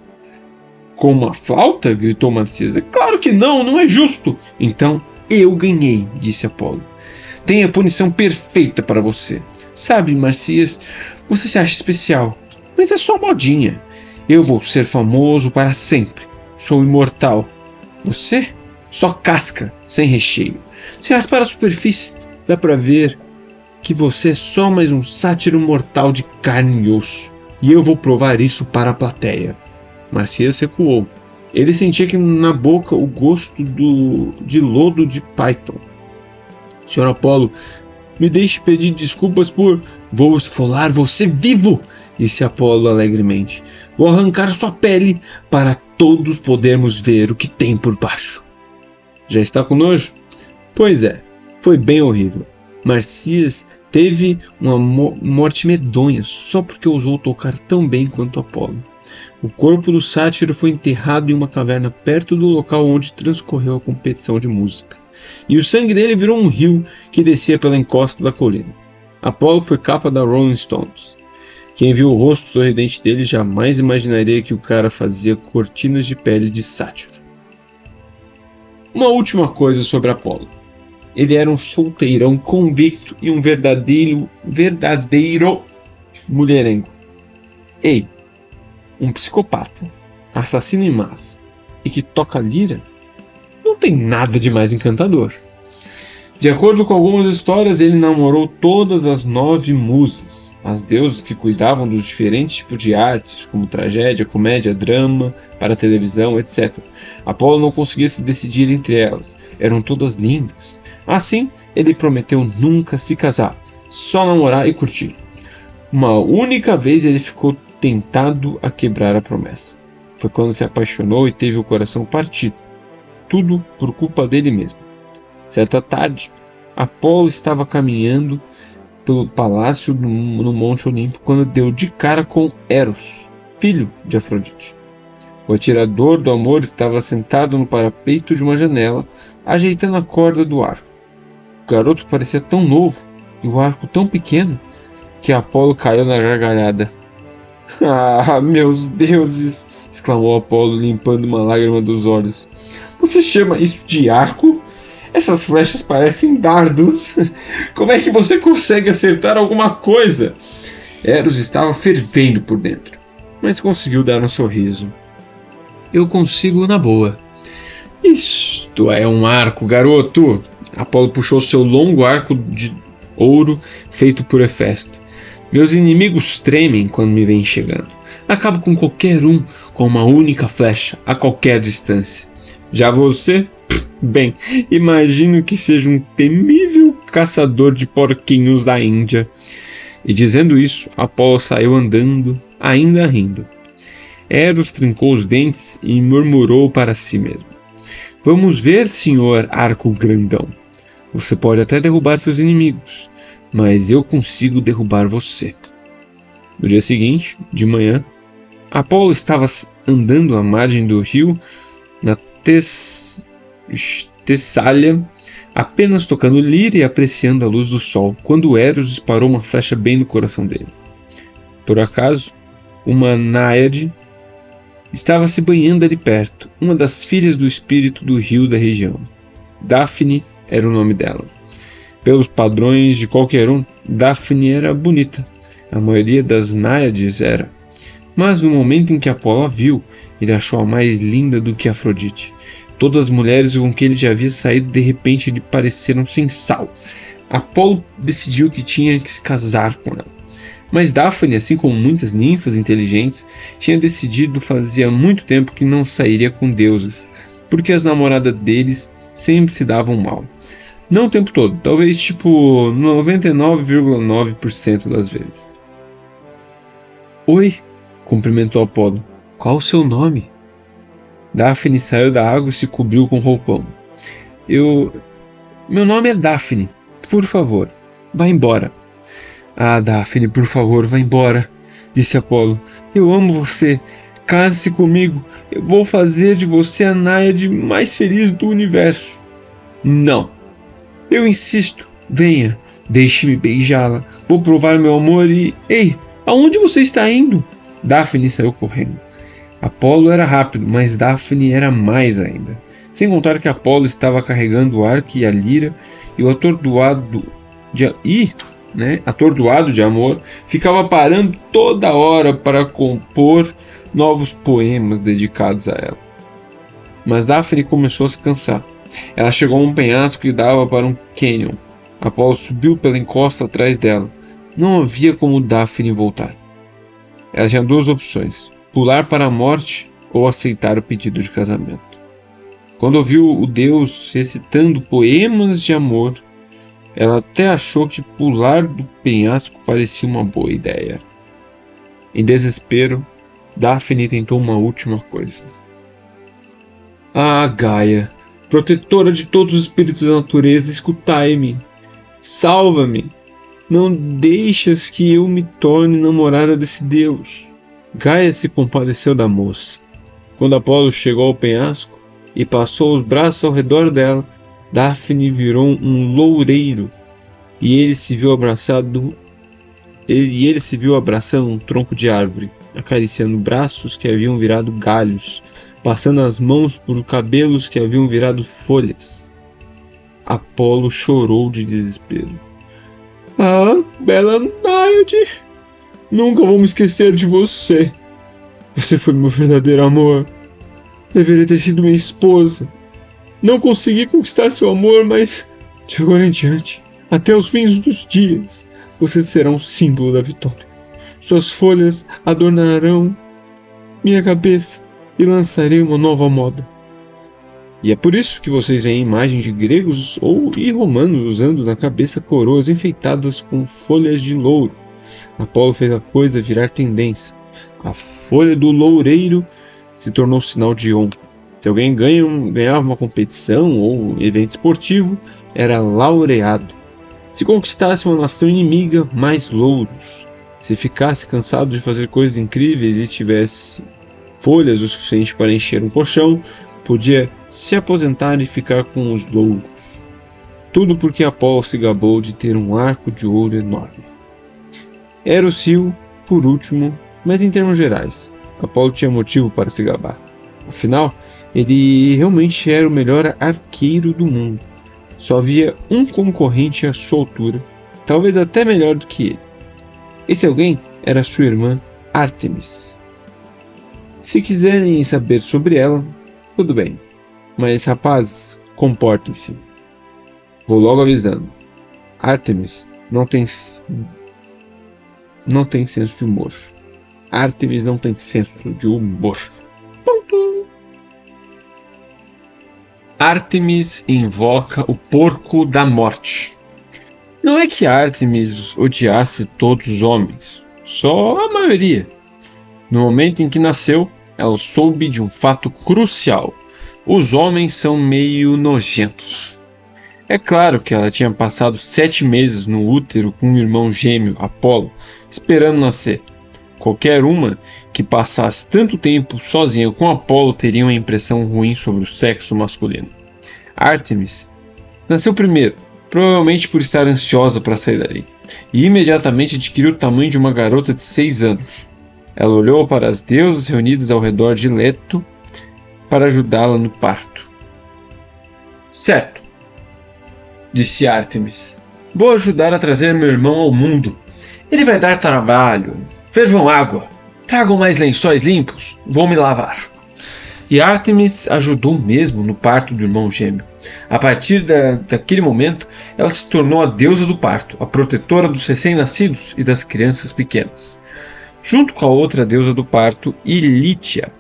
Com uma flauta? Gritou Marcias. É claro que não, não é justo. Então eu ganhei, disse Apolo. Tem a punição perfeita para você. Sabe, Marcias, você se acha especial, mas é só modinha. Eu vou ser famoso para sempre. Sou imortal. Você? Só casca, sem recheio. Se raspar a superfície, dá para ver que você é só mais um sátiro mortal de carne e osso. E eu vou provar isso para a plateia. Marcias recuou. Ele sentia que na boca o gosto de lodo de Python. Senhor Apolo, me deixe pedir desculpas por... Vou esfolar você vivo, disse Apolo alegremente. Vou arrancar sua pele para todos podermos ver o que tem por baixo. Já está com nojo? Pois é, foi bem horrível. Marcias teve uma morte medonha só porque ousou tocar tão bem quanto Apolo. O corpo do sátiro foi enterrado em uma caverna perto do local onde transcorreu a competição de música. E o sangue dele virou um rio que descia pela encosta da colina. Apolo foi capa da Rolling Stones. Quem viu o rosto sorridente dele jamais imaginaria que o cara fazia cortinas de pele de sátiro. Uma última coisa sobre Apolo. Ele era um solteirão convicto e um verdadeiro mulherengo. Ei, um psicopata, assassino em massa e que toca lira? Não tem nada de mais encantador. De acordo com algumas histórias, ele namorou todas as 9 musas, as deusas que cuidavam dos diferentes tipos de artes, como tragédia, comédia, drama, para televisão, etc. Apolo não conseguia se decidir entre elas, eram todas lindas. Assim, ele prometeu nunca se casar, só namorar e curtir. Uma única vez ele ficou tentado a quebrar a promessa. Foi quando se apaixonou e teve o coração partido. Tudo por culpa dele mesmo. Certa tarde, Apolo estava caminhando pelo palácio no Monte Olimpo quando deu de cara com Eros, filho de Afrodite. O atirador do amor estava sentado no parapeito de uma janela, ajeitando a corda do arco. O garoto parecia tão novo e o arco tão pequeno que Apolo caiu na gargalhada. Ah, meus deuses! Exclamou Apolo, limpando uma lágrima dos olhos. Você chama isso de arco? Essas flechas parecem dardos. Como é que você consegue acertar alguma coisa? Eros estava fervendo por dentro, mas conseguiu dar um sorriso. Eu consigo na boa. Isto é um arco, garoto! Apolo puxou seu longo arco de ouro feito por Hefesto. Meus inimigos tremem quando me veem chegando. Acabo com qualquer um com uma única flecha, a qualquer distância. Já você? Bem, imagino que seja um temível caçador de porquinhos da Índia. E dizendo isso, Apolo saiu andando, ainda rindo. Eros trincou os dentes e murmurou para si mesmo. Vamos ver, senhor arco grandão. Você pode até derrubar seus inimigos, mas eu consigo derrubar você. No dia seguinte, de manhã, Apolo estava andando à margem do rio, na Tessália, apenas tocando lira e apreciando a luz do sol, quando Eros disparou uma flecha bem no coração dele. Por acaso, uma náiade estava se banhando ali perto, uma das filhas do espírito do rio da região. Daphne era o nome dela. Pelos padrões de qualquer um, Daphne era bonita. A maioria das náiades era. Mas no momento em que Apolo a viu, ele achou-a mais linda do que Afrodite. Todas as mulheres com que ele já havia saído de repente lhe pareceram sem sal. Apolo decidiu que tinha que se casar com ela. Mas Daphne, assim como muitas ninfas inteligentes, tinha decidido fazia muito tempo que não sairia com deuses, porque as namoradas deles sempre se davam mal. Não o tempo todo, talvez tipo 99,9% das vezes. Oi, cumprimentou Apolo. Qual o seu nome? Daphne saiu da água e se cobriu com o roupão. Meu nome é Daphne. Por favor, vá embora. Ah, Daphne, por favor, vá embora, disse Apolo. Eu amo você. Case-se comigo. Eu vou fazer de você a náiade mais feliz do universo. Não. Eu insisto. Venha. Deixe-me beijá-la. Vou provar meu amor e... Ei, aonde você está indo? Daphne saiu correndo. Apolo era rápido, mas Daphne era mais ainda. Sem contar que Apolo estava carregando o arco e a lira, e o atordoado de amor, ficava parando toda hora para compor novos poemas dedicados a ela. Mas Daphne começou a se cansar. Ela chegou a um penhasco que dava para um cânion. Apolo subiu pela encosta atrás dela. Não havia como Daphne voltar. Ela tinha duas opções: pular para a morte ou aceitar o pedido de casamento. Quando ouviu o deus recitando poemas de amor, ela até achou que pular do penhasco parecia uma boa ideia. Em desespero, Daphne tentou uma última coisa. Ah, Gaia, protetora de todos os espíritos da natureza, escutai-me. Salva-me. Não deixas que eu me torne namorada desse deus. Gaia se compadeceu da moça. Quando Apolo chegou ao penhasco e passou os braços ao redor dela, Daphne virou um loureiro e ele se viu abraçando um tronco de árvore, acariciando braços que haviam virado galhos, passando as mãos por cabelos que haviam virado folhas. Apolo chorou de desespero. Ah, bela náiade! Nunca vou me esquecer de você. Você foi meu verdadeiro amor. Deveria ter sido minha esposa. Não consegui conquistar seu amor, mas de agora em diante, até os fins dos dias, você será um símbolo da vitória. Suas folhas adornarão minha cabeça e lançarei uma nova moda. E é por isso que vocês veem imagens de gregos e romanos usando na cabeça coroas enfeitadas com folhas de louro. Apolo fez a coisa virar tendência. A folha do loureiro se tornou sinal de honra. Se alguém ganhava uma competição ou evento esportivo, era laureado. Se conquistasse uma nação inimiga, mais louros. Se ficasse cansado de fazer coisas incríveis e tivesse folhas o suficiente para encher um colchão, podia se aposentar e ficar com os louros. Tudo porque Apolo se gabou de ter um arco de ouro enorme. Eros riu, por último, Mas em termos gerais, Apolo tinha motivo para se gabar. Afinal, ele realmente era o melhor arqueiro do mundo. Só havia um concorrente à sua altura, talvez até melhor do que ele. Esse alguém era sua irmã Ártemis. Se quiserem saber sobre ela, tudo bem. Mas rapazes, comportem-se. Vou logo avisando. Ártemis não tem senso de humor. Ártemis não tem senso de humor. Ponto. Ártemis invoca o porco da morte. Não é que Ártemis odiasse todos os homens, só a maioria. No momento em que nasceu, ela soube de um fato crucial. Os homens são meio nojentos. É claro que ela tinha passado 7 meses no útero com um irmão gêmeo, Apolo, esperando nascer. Qualquer uma que passasse tanto tempo sozinha com Apolo teria uma impressão ruim sobre o sexo masculino. Ártemis nasceu primeiro, provavelmente por estar ansiosa para sair dali, e imediatamente adquiriu o tamanho de uma garota de 6 anos. Ela olhou para as deusas reunidas ao redor de Leto para ajudá-la no parto. Certo, disse Ártemis. Vou ajudar a trazer meu irmão ao mundo. Ele vai dar trabalho. Fervam água. Tragam mais lençóis limpos. Vou me lavar. E Ártemis ajudou mesmo no parto do irmão gêmeo. A partir daquele momento, ela se tornou a deusa do parto, a protetora dos recém-nascidos e das crianças pequenas. Junto com a outra deusa do parto, Ilítia,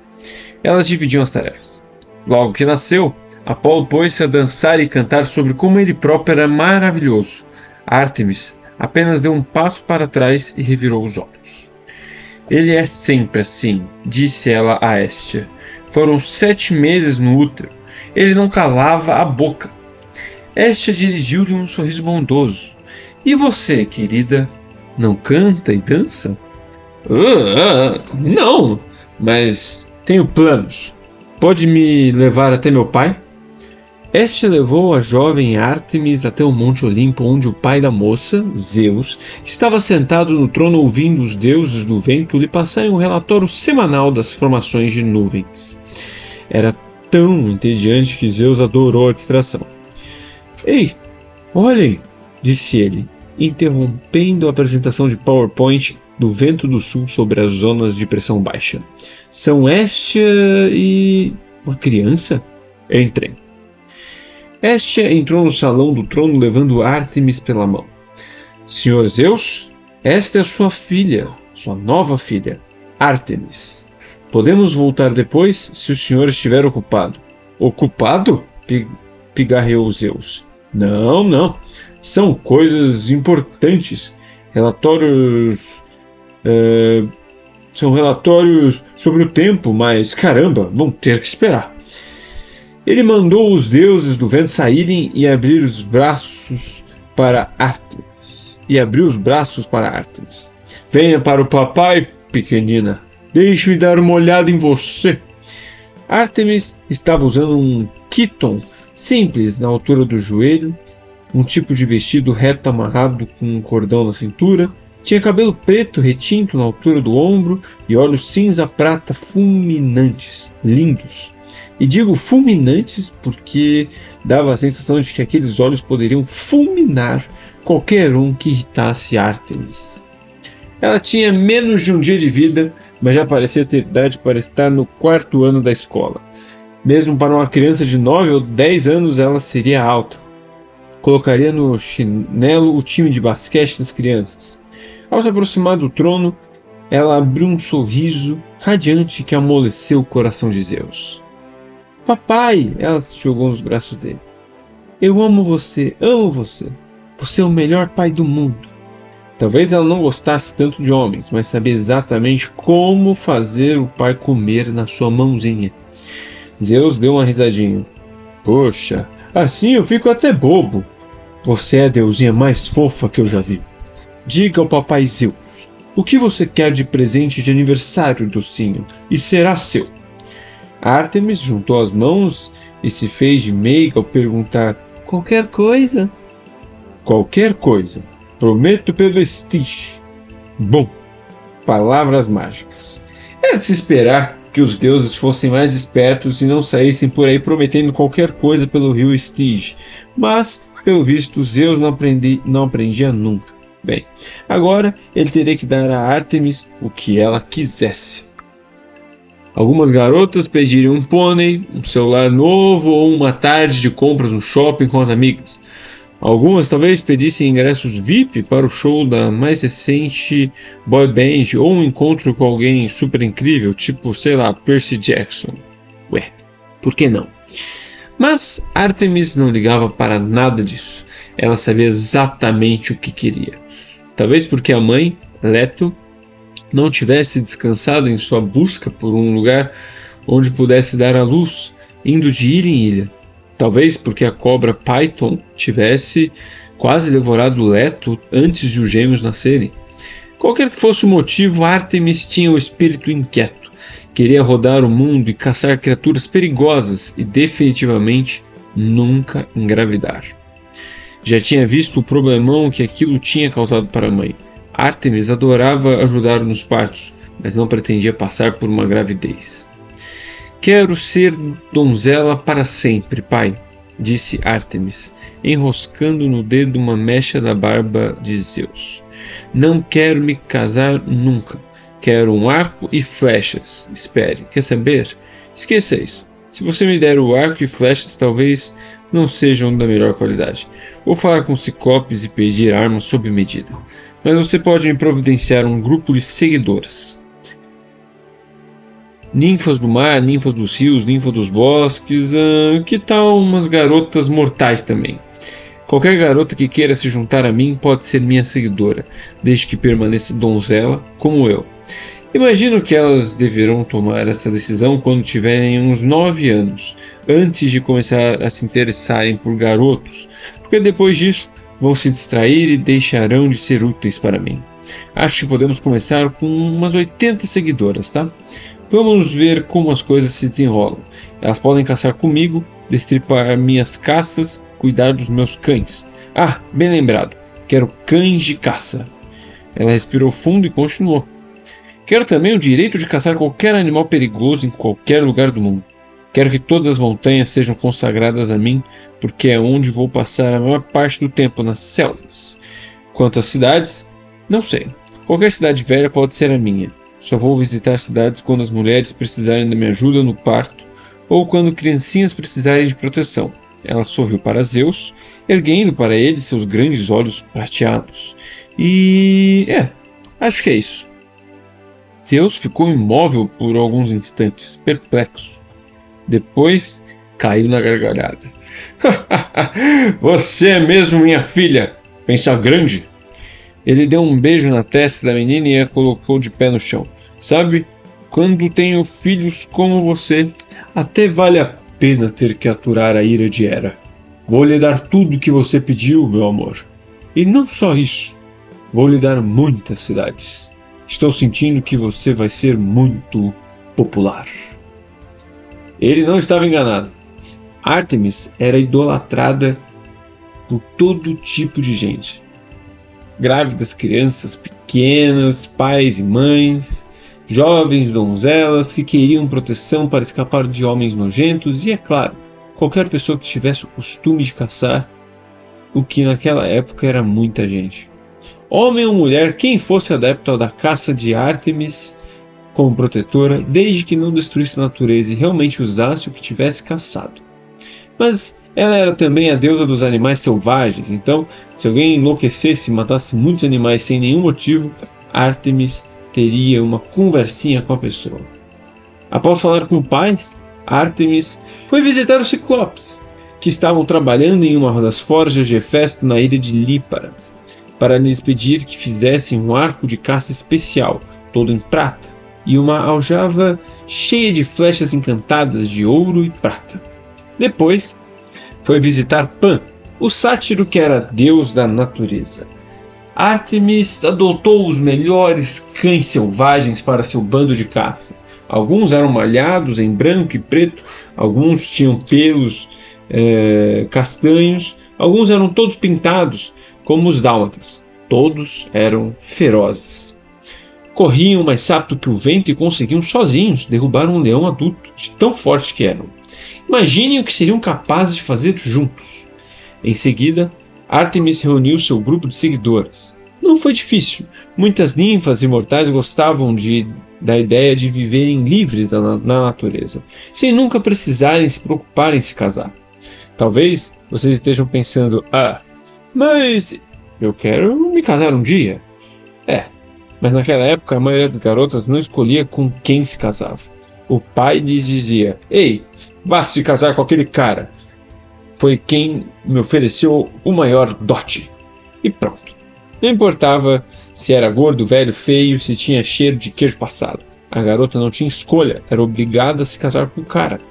elas dividiam as tarefas. Logo que nasceu, Apolo pôs-se a dançar e cantar sobre como ele próprio era maravilhoso. Ártemis apenas deu um passo para trás e revirou os olhos. Ele é sempre assim, disse ela a Hestia. Foram 7 meses no útero. Ele não calava a boca. Hestia dirigiu-lhe um sorriso bondoso. E você, querida, não canta e dança? Não, mas tenho planos. Pode me levar até meu pai? Hestia levou a jovem Ártemis até o Monte Olimpo, onde o pai da moça, Zeus, estava sentado no trono ouvindo os deuses do vento lhe passarem um relatório semanal das formações de nuvens. Era tão entediante que Zeus adorou a distração. Ei, olhem, disse ele, interrompendo a apresentação de PowerPoint do vento do sul sobre as zonas de pressão baixa. São Hestia e... uma criança? Entrem. Hestia entrou no salão do trono levando Ártemis pela mão. Senhor Zeus, esta é sua filha, sua nova filha, Ártemis. Podemos voltar depois se o senhor estiver ocupado. Ocupado? Pigarreou Zeus. Não. São coisas importantes. São relatórios sobre o tempo, mas caramba, vão ter que esperar. Ele mandou os deuses do vento saírem e abrir os braços para Ártemis. Venha para o papai, pequenina. Deixe-me dar uma olhada em você. Ártemis estava usando um quiton simples na altura do joelho, um tipo de vestido reto amarrado com um cordão na cintura. Tinha cabelo preto retinto na altura do ombro e olhos cinza-prata fulminantes, lindos. E digo fulminantes porque dava a sensação de que aqueles olhos poderiam fulminar qualquer um que irritasse Ártemis. Ela tinha menos de um dia de vida, mas já parecia ter idade para estar no 4º ano da escola. Mesmo para uma criança de 9 ou 10 anos, ela seria alta. Colocaria no chinelo o time de basquete das crianças. Ao se aproximar do trono, ela abriu um sorriso radiante que amoleceu o coração de Zeus. Papai, ela se jogou nos braços dele. Eu amo você. Você é o melhor pai do mundo. Talvez ela não gostasse tanto de homens, mas sabia exatamente como fazer o pai comer na sua mãozinha. Zeus deu uma risadinha. Poxa, assim eu fico até bobo. Você é a deusinha mais fofa que eu já vi. Diga ao papai Zeus, o que você quer de presente de aniversário, docinho, e será seu. Ártemis juntou as mãos e se fez de meiga ao perguntar qualquer coisa. Qualquer coisa, prometo pelo Estiche. Bom, palavras mágicas. Era de se esperar que os deuses fossem mais espertos e não saíssem por aí prometendo qualquer coisa pelo rio Stygia, mas, pelo visto, Zeus não aprendia nunca. Bem, agora ele teria que dar a Ártemis o que ela quisesse. Algumas garotas pediriam um pônei, um celular novo ou uma tarde de compras no shopping com as amigas. Algumas talvez pedissem ingressos VIP para o show da mais recente boy band ou um encontro com alguém super incrível, tipo, sei lá, Percy Jackson. Ué, por que não? Mas Ártemis não ligava para nada disso. Ela sabia exatamente o que queria. Talvez porque a mãe, Leto, não tivesse descansado em sua busca por um lugar onde pudesse dar à luz, indo de ilha em ilha. Talvez porque a cobra Python tivesse quase devorado Leto antes de os gêmeos nascerem. Qualquer que fosse o motivo, Ártemis tinha o espírito inquieto. Queria rodar o mundo e caçar criaturas perigosas e definitivamente nunca engravidar. Já tinha visto o problemão que aquilo tinha causado para a mãe. Ártemis adorava ajudar nos partos, mas não pretendia passar por uma gravidez. Quero ser donzela para sempre, pai, disse Ártemis, enroscando no dedo uma mecha da barba de Zeus. Não quero me casar nunca. Quero um arco e flechas. Espere, quer saber? Esqueça isso. Se você me der o arco e flechas, talvez não sejam da melhor qualidade. Vou falar com Ciclopes e pedir armas sob medida. Mas você pode me providenciar um grupo de seguidoras. Ninfas do mar, ninfas dos rios, ninfas dos bosques, que tal umas garotas mortais também? Qualquer garota que queira se juntar a mim pode ser minha seguidora, desde que permaneça donzela como eu. Imagino que elas deverão tomar essa decisão quando tiverem uns 9 anos, antes de começar a se interessarem por garotos, porque depois disso vão se distrair e deixarão de ser úteis para mim. Acho que podemos começar com umas 80 seguidoras, tá? Vamos ver como as coisas se desenrolam. Elas podem caçar comigo, destripar minhas caças, cuidar dos meus cães. Ah, bem lembrado, quero cães de caça. Ela respirou fundo e continuou. Quero também o direito de caçar qualquer animal perigoso em qualquer lugar do mundo. Quero que todas as montanhas sejam consagradas a mim, porque é onde vou passar a maior parte do tempo, nas selvas. Quanto às cidades, não sei. Qualquer cidade velha pode ser a minha. Só vou visitar cidades quando as mulheres precisarem da minha ajuda no parto ou quando criancinhas precisarem de proteção. Ela sorriu para Zeus, erguendo para ele seus grandes olhos prateados. Acho que é isso. Zeus ficou imóvel por alguns instantes, perplexo. Depois caiu na gargalhada. Você é mesmo minha filha? Pensa grande? Ele deu um beijo na testa da menina e a colocou de pé no chão. Sabe, quando tenho filhos como você, até vale a pena ter que aturar a ira de Hera. Vou lhe dar tudo o que você pediu, meu amor. E não só isso, vou lhe dar muitas cidades. Estou sentindo que você vai ser muito popular. Ele não estava enganado. Ártemis era idolatrada por todo tipo de gente. Grávidas, crianças pequenas, pais e mães, jovens donzelas que queriam proteção para escapar de homens nojentos e, é claro, qualquer pessoa que tivesse o costume de caçar, o que naquela época era muita gente. Homem ou mulher, quem fosse adepto da caça de Ártemis como protetora, desde que não destruísse a natureza e realmente usasse o que tivesse caçado. Mas ela era também a deusa dos animais selvagens, então, se alguém enlouquecesse e matasse muitos animais sem nenhum motivo, Ártemis teria uma conversinha com a pessoa. Após falar com o pai, Ártemis foi visitar os Ciclopes, que estavam trabalhando em uma das forjas de Hefesto na ilha de Lípara, para lhes pedir que fizessem um arco de caça especial, todo em prata, e uma aljava cheia de flechas encantadas de ouro e prata. Depois, foi visitar Pan, o sátiro que era deus da natureza. Ártemis adotou os melhores cães selvagens para seu bando de caça. Alguns eram malhados em branco e preto, alguns tinham pelos castanhos, alguns eram todos pintados, como os dálmatas. Todos eram ferozes. Corriam mais rápido que o vento e conseguiam sozinhos derrubar um leão adulto, de tão forte que eram. Imaginem o que seriam capazes de fazer juntos. Em seguida, Ártemis reuniu seu grupo de seguidoras. Não foi difícil. Muitas ninfas imortais gostavam da ideia de viverem livres na natureza, sem nunca precisarem se preocupar em se casar. Talvez vocês estejam pensando, mas eu quero me casar um dia. Mas naquela época a maioria das garotas não escolhia com quem se casava. O pai lhes dizia, ei, vá se casar com aquele cara. Foi quem me ofereceu o maior dote. E pronto. Não importava se era gordo, velho, feio, se tinha cheiro de queijo passado. A garota não tinha escolha, era obrigada a se casar com o cara.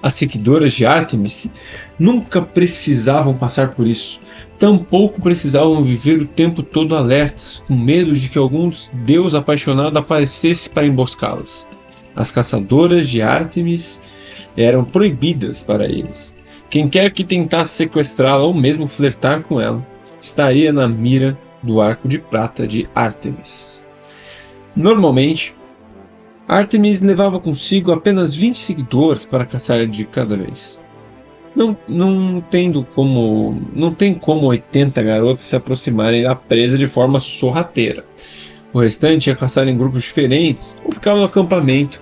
As seguidoras de Ártemis nunca precisavam passar por isso. Tampouco precisavam viver o tempo todo alertas, com medo de que algum deus apaixonado aparecesse para emboscá-las. As caçadoras de Ártemis eram proibidas para eles. Quem quer que tentasse sequestrá-la ou mesmo flertar com ela, estaria na mira do arco de prata de Ártemis. Normalmente, Ártemis levava consigo apenas 20 seguidores para caçar de cada vez. Não tem como 80 garotas se aproximarem da presa de forma sorrateira. O restante ia caçar em grupos diferentes ou ficava no acampamento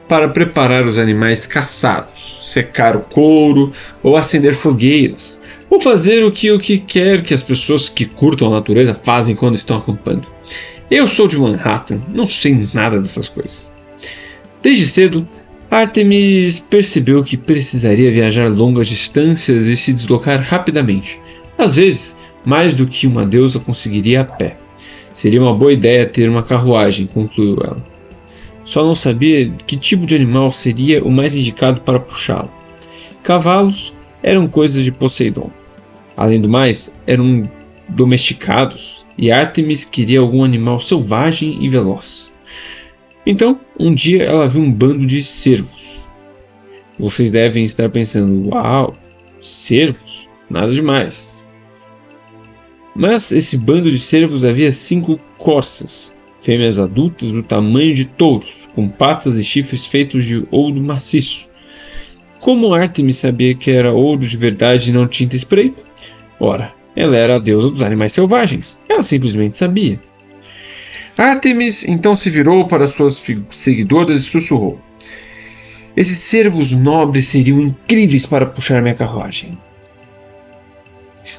para preparar os animais caçados, secar o couro ou acender fogueiras, ou fazer o que quer que as pessoas que curtam a natureza fazem quando estão acampando. Eu sou de Manhattan, não sei nada dessas coisas. Desde cedo, Ártemis percebeu que precisaria viajar longas distâncias e se deslocar rapidamente. Às vezes, mais do que uma deusa conseguiria a pé. Seria uma boa ideia ter uma carruagem, concluiu ela. Só não sabia que tipo de animal seria o mais indicado para puxá-lo. Cavalos eram coisas de Poseidon. Além do mais, eram domesticados e Ártemis queria algum animal selvagem e veloz. Então, um dia ela viu um bando de cervos. Vocês devem estar pensando, uau, cervos? Nada demais. Mas esse bando de cervos havia 5 corsas, fêmeas adultas do tamanho de touros, com patas e chifres feitos de ouro maciço. Como Ártemis sabia que era ouro de verdade e não tinta spray? Ora, ela era a deusa dos animais selvagens. Ela simplesmente sabia. Ártemis então se virou para suas seguidoras e sussurrou: esses cervos nobres seriam incríveis para puxar minha carruagem.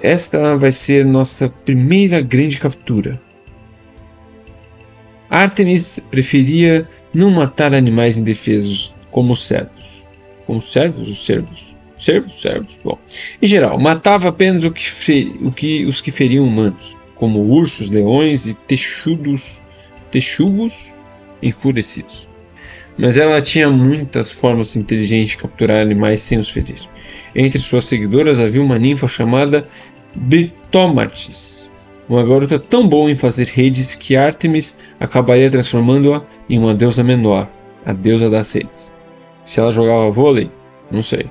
Esta vai ser nossa primeira grande captura. Ártemis preferia não matar animais indefesos como os cervos. Como servos? Os cervos? Servos? Bom, em geral, matava apenas os que feriam humanos, como ursos, leões e texugos enfurecidos. Mas ela tinha muitas formas inteligentes de capturar animais sem os ferir. Entre suas seguidoras havia uma ninfa chamada Britomartis, uma garota tão boa em fazer redes que Ártemis acabaria transformando-a em uma deusa menor, a deusa das redes. Se ela jogava vôlei, não sei.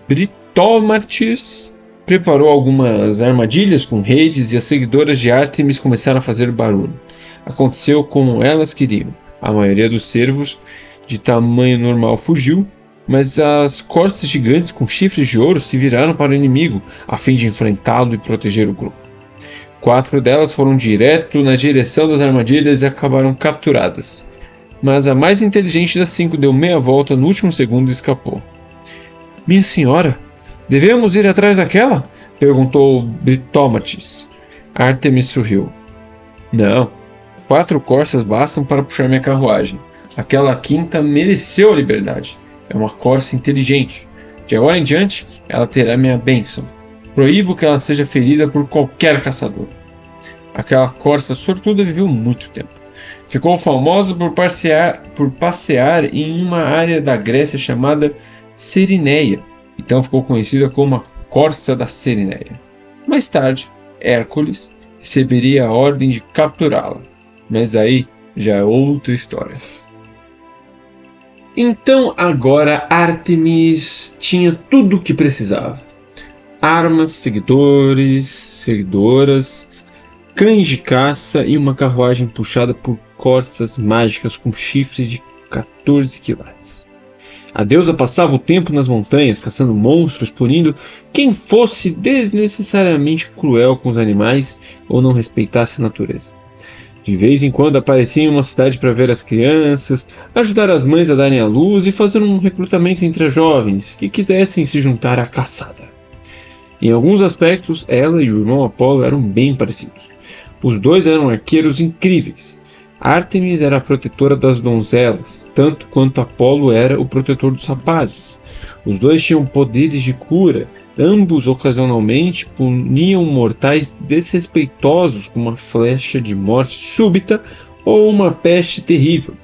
Britomartis preparou algumas armadilhas com redes e as seguidoras de Ártemis começaram a fazer barulho. Aconteceu como elas queriam. A maioria dos cervos de tamanho normal fugiu, mas as corsas gigantes com chifres de ouro se viraram para o inimigo a fim de enfrentá-lo e proteger o grupo. 4 delas foram direto na direção das armadilhas e acabaram capturadas. Mas a mais inteligente das 5 deu meia volta no último segundo e escapou. Minha senhora, devemos ir atrás daquela? Perguntou Britomartis. Ártemis sorriu. Não. 4 corsas bastam para puxar minha carruagem. Aquela quinta mereceu a liberdade. É uma corça inteligente. De agora em diante, ela terá minha bênção. Proíbo que ela seja ferida por qualquer caçador. Aquela corça sortuda viveu muito tempo. Ficou famosa por passear em uma área da Grécia chamada Cerineia. Então ficou conhecida como a Corça da Cerineia. Mais tarde, Hércules receberia a ordem de capturá-la. Mas aí já é outra história. Então agora Ártemis tinha tudo o que precisava. Armas, seguidoras, cães de caça e uma carruagem puxada por corças mágicas com chifres de 14 quilates. A deusa passava o tempo nas montanhas, caçando monstros, punindo quem fosse desnecessariamente cruel com os animais ou não respeitasse a natureza. De vez em quando aparecia em uma cidade para ver as crianças, ajudar as mães a darem à luz e fazer um recrutamento entre as jovens que quisessem se juntar à caçada. Em alguns aspectos, ela e o irmão Apolo eram bem parecidos. Os dois eram arqueiros incríveis. Ártemis era a protetora das donzelas, tanto quanto Apolo era o protetor dos rapazes. Os dois tinham poderes de cura, ambos ocasionalmente puniam mortais desrespeitosos com uma flecha de morte súbita ou uma peste terrível.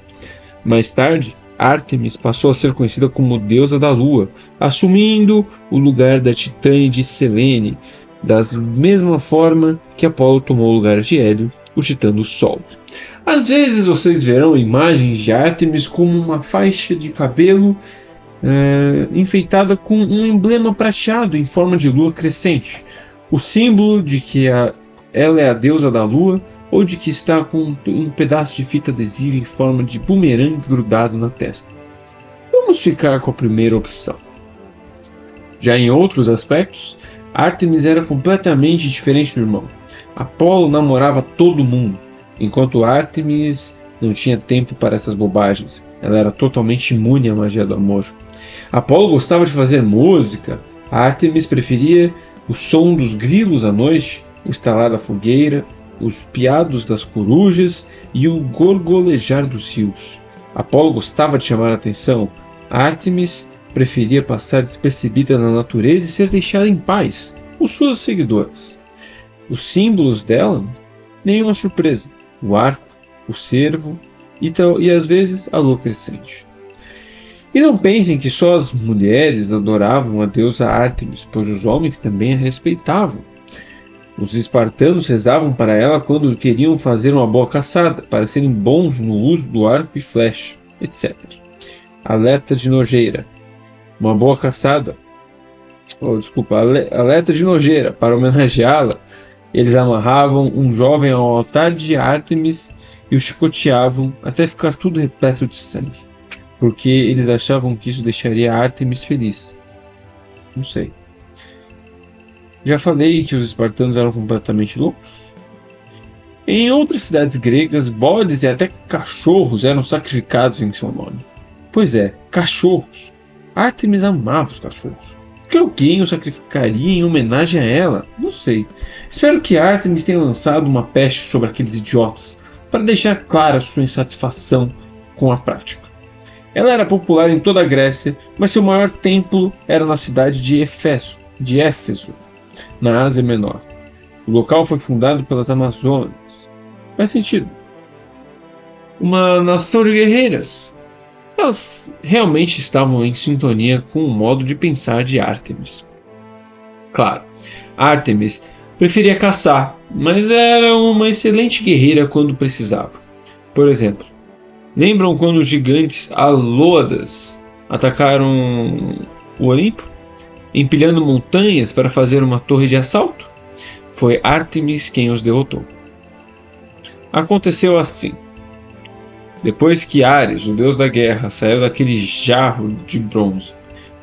Mais tarde, Ártemis passou a ser conhecida como deusa da lua, assumindo o lugar da titã de Selene, da mesma forma que Apolo tomou o lugar de Hélio, o titã do sol. Às vezes vocês verão imagens de Ártemis como uma faixa de cabelo enfeitada com um emblema prateado em forma de lua crescente, o símbolo de que ela é a deusa da lua ou de que está com um pedaço de fita adesiva em forma de bumerangue grudado na testa. Vamos ficar com a primeira opção. Já em outros aspectos, Ártemis era completamente diferente do irmão. Apolo namorava todo mundo, enquanto Ártemis não tinha tempo para essas bobagens. Ela era totalmente imune à magia do amor. Apolo gostava de fazer música. Ártemis preferia o som dos grilos à noite, o estalar da fogueira, os piados das corujas e o gorgolejar dos rios. Apolo gostava de chamar a atenção. Ártemis preferia passar despercebida na natureza e ser deixada em paz por suas seguidoras. Os símbolos dela, nenhuma surpresa: o arco, o cervo e às vezes a lua crescente. E não pensem que só as mulheres adoravam a deusa Ártemis, pois os homens também a respeitavam. Os espartanos rezavam para ela quando queriam fazer uma boa caçada, para serem bons no uso do arco e flecha, etc. Alerta de nojeira. Uma boa caçada. Alerta de nojeira. Para homenageá-la, eles amarravam um jovem ao altar de Ártemis e o chicoteavam até ficar tudo repleto de sangue, porque eles achavam que isso deixaria Ártemis feliz. Não sei. Já falei que os espartanos eram completamente loucos. Em outras cidades gregas, bodes e até cachorros eram sacrificados em seu nome. Pois é, cachorros. Ártemis amava os cachorros. Por que alguém os sacrificaria em homenagem a ela? Não sei. Espero que Ártemis tenha lançado uma peste sobre aqueles idiotas, para deixar clara sua insatisfação com a prática. Ela era popular em toda a Grécia, mas seu maior templo era na cidade de Éfeso, na Ásia Menor. O local foi fundado pelas Amazonas. Faz sentido. Uma nação de guerreiras. Elas realmente estavam em sintonia com o modo de pensar de Ártemis. Claro, Ártemis preferia caçar, mas era uma excelente guerreira quando precisava. Por exemplo, lembram quando os gigantes Alôadas atacaram o Olimpo, empilhando montanhas para fazer uma torre de assalto? Foi Ártemis quem os derrotou. Aconteceu assim. Depois que Ares, o deus da guerra, saiu daquele jarro de bronze,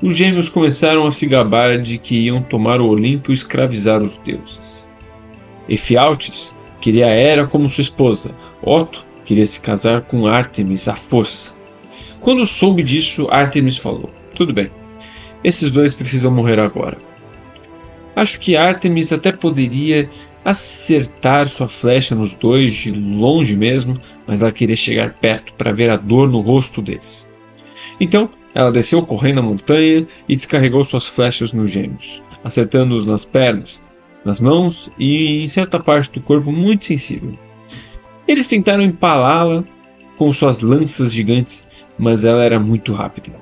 os gêmeos começaram a se gabar de que iam tomar o Olimpo e escravizar os deuses. Efialtes queria Hera como sua esposa. Otto queria se casar com Ártemis à força. Quando soube disso, Ártemis falou: tudo bem, esses dois precisam morrer agora. Acho que Ártemis até poderia acertar sua flecha nos dois de longe mesmo, mas ela queria chegar perto para ver a dor no rosto deles. Então, ela desceu correndo a montanha e descarregou suas flechas nos gêmeos, acertando-os nas pernas, nas mãos e em certa parte do corpo muito sensível. Eles tentaram empalá-la com suas lanças gigantes, mas ela era muito rápida.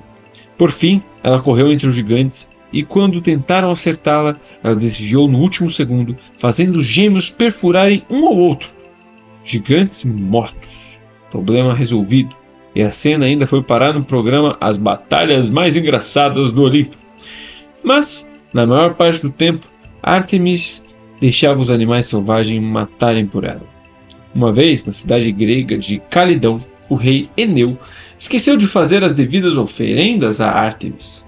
Por fim, ela correu entre os gigantes e quando tentaram acertá-la, ela desviou no último segundo, fazendo os gêmeos perfurarem um ao outro. Gigantes mortos. Problema resolvido. E a cena ainda foi parar no programa As Batalhas Mais Engraçadas do Olimpo. Mas, na maior parte do tempo, Ártemis deixava os animais selvagens matarem por ela. Uma vez, na cidade grega de Calidão, o rei Eneu esqueceu de fazer as devidas oferendas a Ártemis.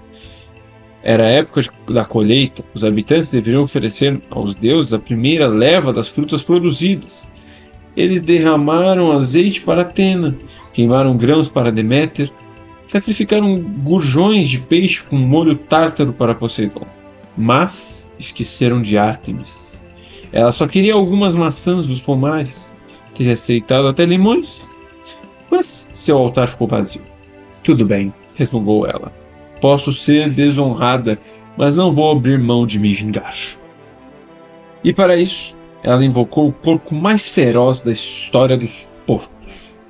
Era a época da colheita, os habitantes deveriam oferecer aos deuses a primeira leva das frutas produzidas. Eles derramaram azeite para Atena, queimaram grãos para Deméter, sacrificaram gurjões de peixe com molho tártaro para Poseidon. Mas esqueceram de Ártemis. Ela só queria algumas maçãs dos pomares. Teria aceitado até limões, mas seu altar ficou vazio. Tudo bem, resmungou ela. Posso ser desonrada, mas não vou abrir mão de me vingar. E para isso, ela invocou o porco mais feroz da história dos porcos.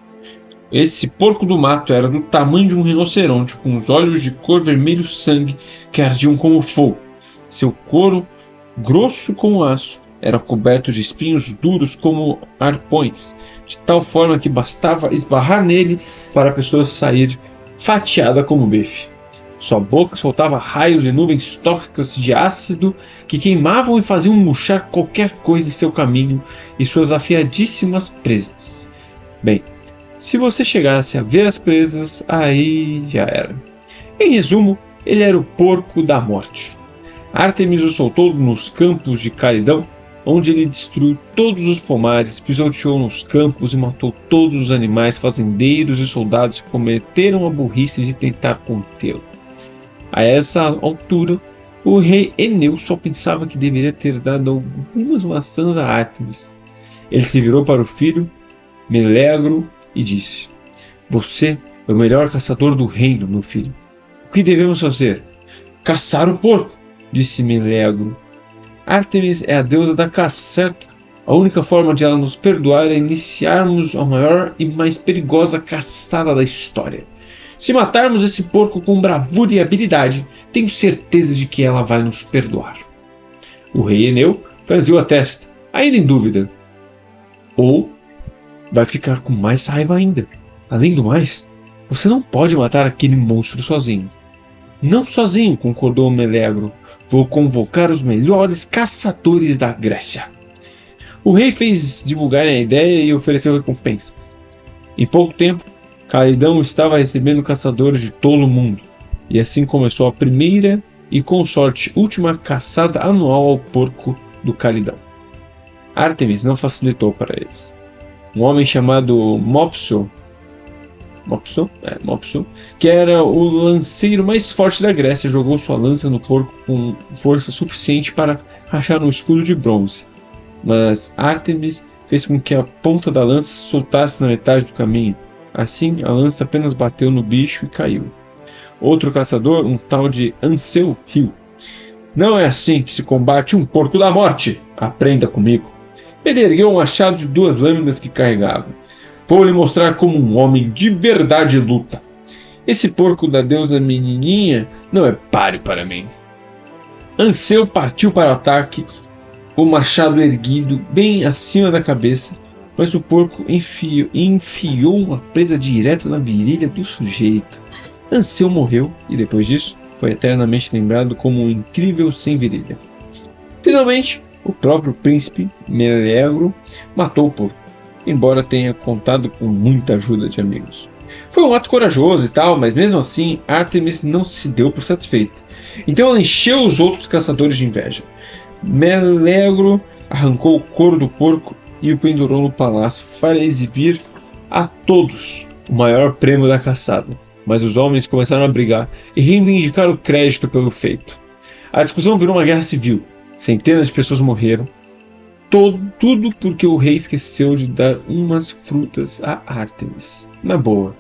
Esse porco do mato era do tamanho de um rinoceronte, com os olhos de cor vermelho sangue que ardiam como fogo. Seu couro, grosso como aço, era coberto de espinhos duros como arpões, de tal forma que bastava esbarrar nele para a pessoa sair fatiada como bife. Sua boca soltava raios de nuvens tóxicas de ácido que queimavam e faziam murchar qualquer coisa em seu caminho e suas afiadíssimas presas. Bem, se você chegasse a ver as presas, aí já era. Em resumo, ele era o porco da morte. Ártemis o soltou nos campos de Calidão, onde ele destruiu todos os pomares, pisoteou nos campos e matou todos os animais, fazendeiros e soldados que cometeram a burrice de tentar contê-lo. A essa altura, o rei Eneu só pensava que deveria ter dado algumas maçãs a Ártemis. Ele se virou para o filho, Melegro, e disse: Você é o melhor caçador do reino, meu filho. O que devemos fazer? Caçar o porco, disse Melegro. Ártemis é a deusa da caça, certo? A única forma de ela nos perdoar é iniciarmos a maior e mais perigosa caçada da história. Se matarmos esse porco com bravura e habilidade, tenho certeza de que ela vai nos perdoar. O rei Eneu franziu a testa, ainda em dúvida. Ou vai ficar com mais raiva ainda. Além do mais, você não pode matar aquele monstro sozinho. Não sozinho, concordou Melegro. Vou convocar os melhores caçadores da Grécia. O rei fez divulgar a ideia e ofereceu recompensas. Em pouco tempo, Calidão estava recebendo caçadores de todo o mundo, e assim começou a primeira e, com sorte, última caçada anual ao porco do Calidão. Ártemis não facilitou para eles. Um homem chamado Mopso, que era o lanceiro mais forte da Grécia, jogou sua lança no porco com força suficiente para rachar um escudo de bronze. Mas Ártemis fez com que a ponta da lança soltasse na metade do caminho. Assim, a lança apenas bateu no bicho e caiu. Outro caçador, um tal de Anseu, riu. Não é assim que se combate um porco da morte. Aprenda comigo. Ele ergueu um machado de 2 lâminas que carregava. Vou lhe mostrar como um homem de verdade luta. Esse porco da deusa menininha não é páreo para mim. Anseu partiu para o ataque, o machado erguido bem acima da cabeça, mas o porco enfiou uma presa direto na virilha do sujeito. Anseu morreu e depois disso foi eternamente lembrado como um incrível sem virilha. Finalmente, o próprio príncipe Melegro matou o porco, embora tenha contado com muita ajuda de amigos. Foi um ato corajoso e tal, mas mesmo assim Ártemis não se deu por satisfeita. Então ela encheu os outros caçadores de inveja. Melegro arrancou o couro do porco e o pendurou no palácio para exibir a todos o maior prêmio da caçada. Mas os homens começaram a brigar e reivindicar o crédito pelo feito. A discussão virou uma guerra civil. Centenas de pessoas morreram. Tudo porque o rei esqueceu de dar umas frutas a Ártemis. Na boa,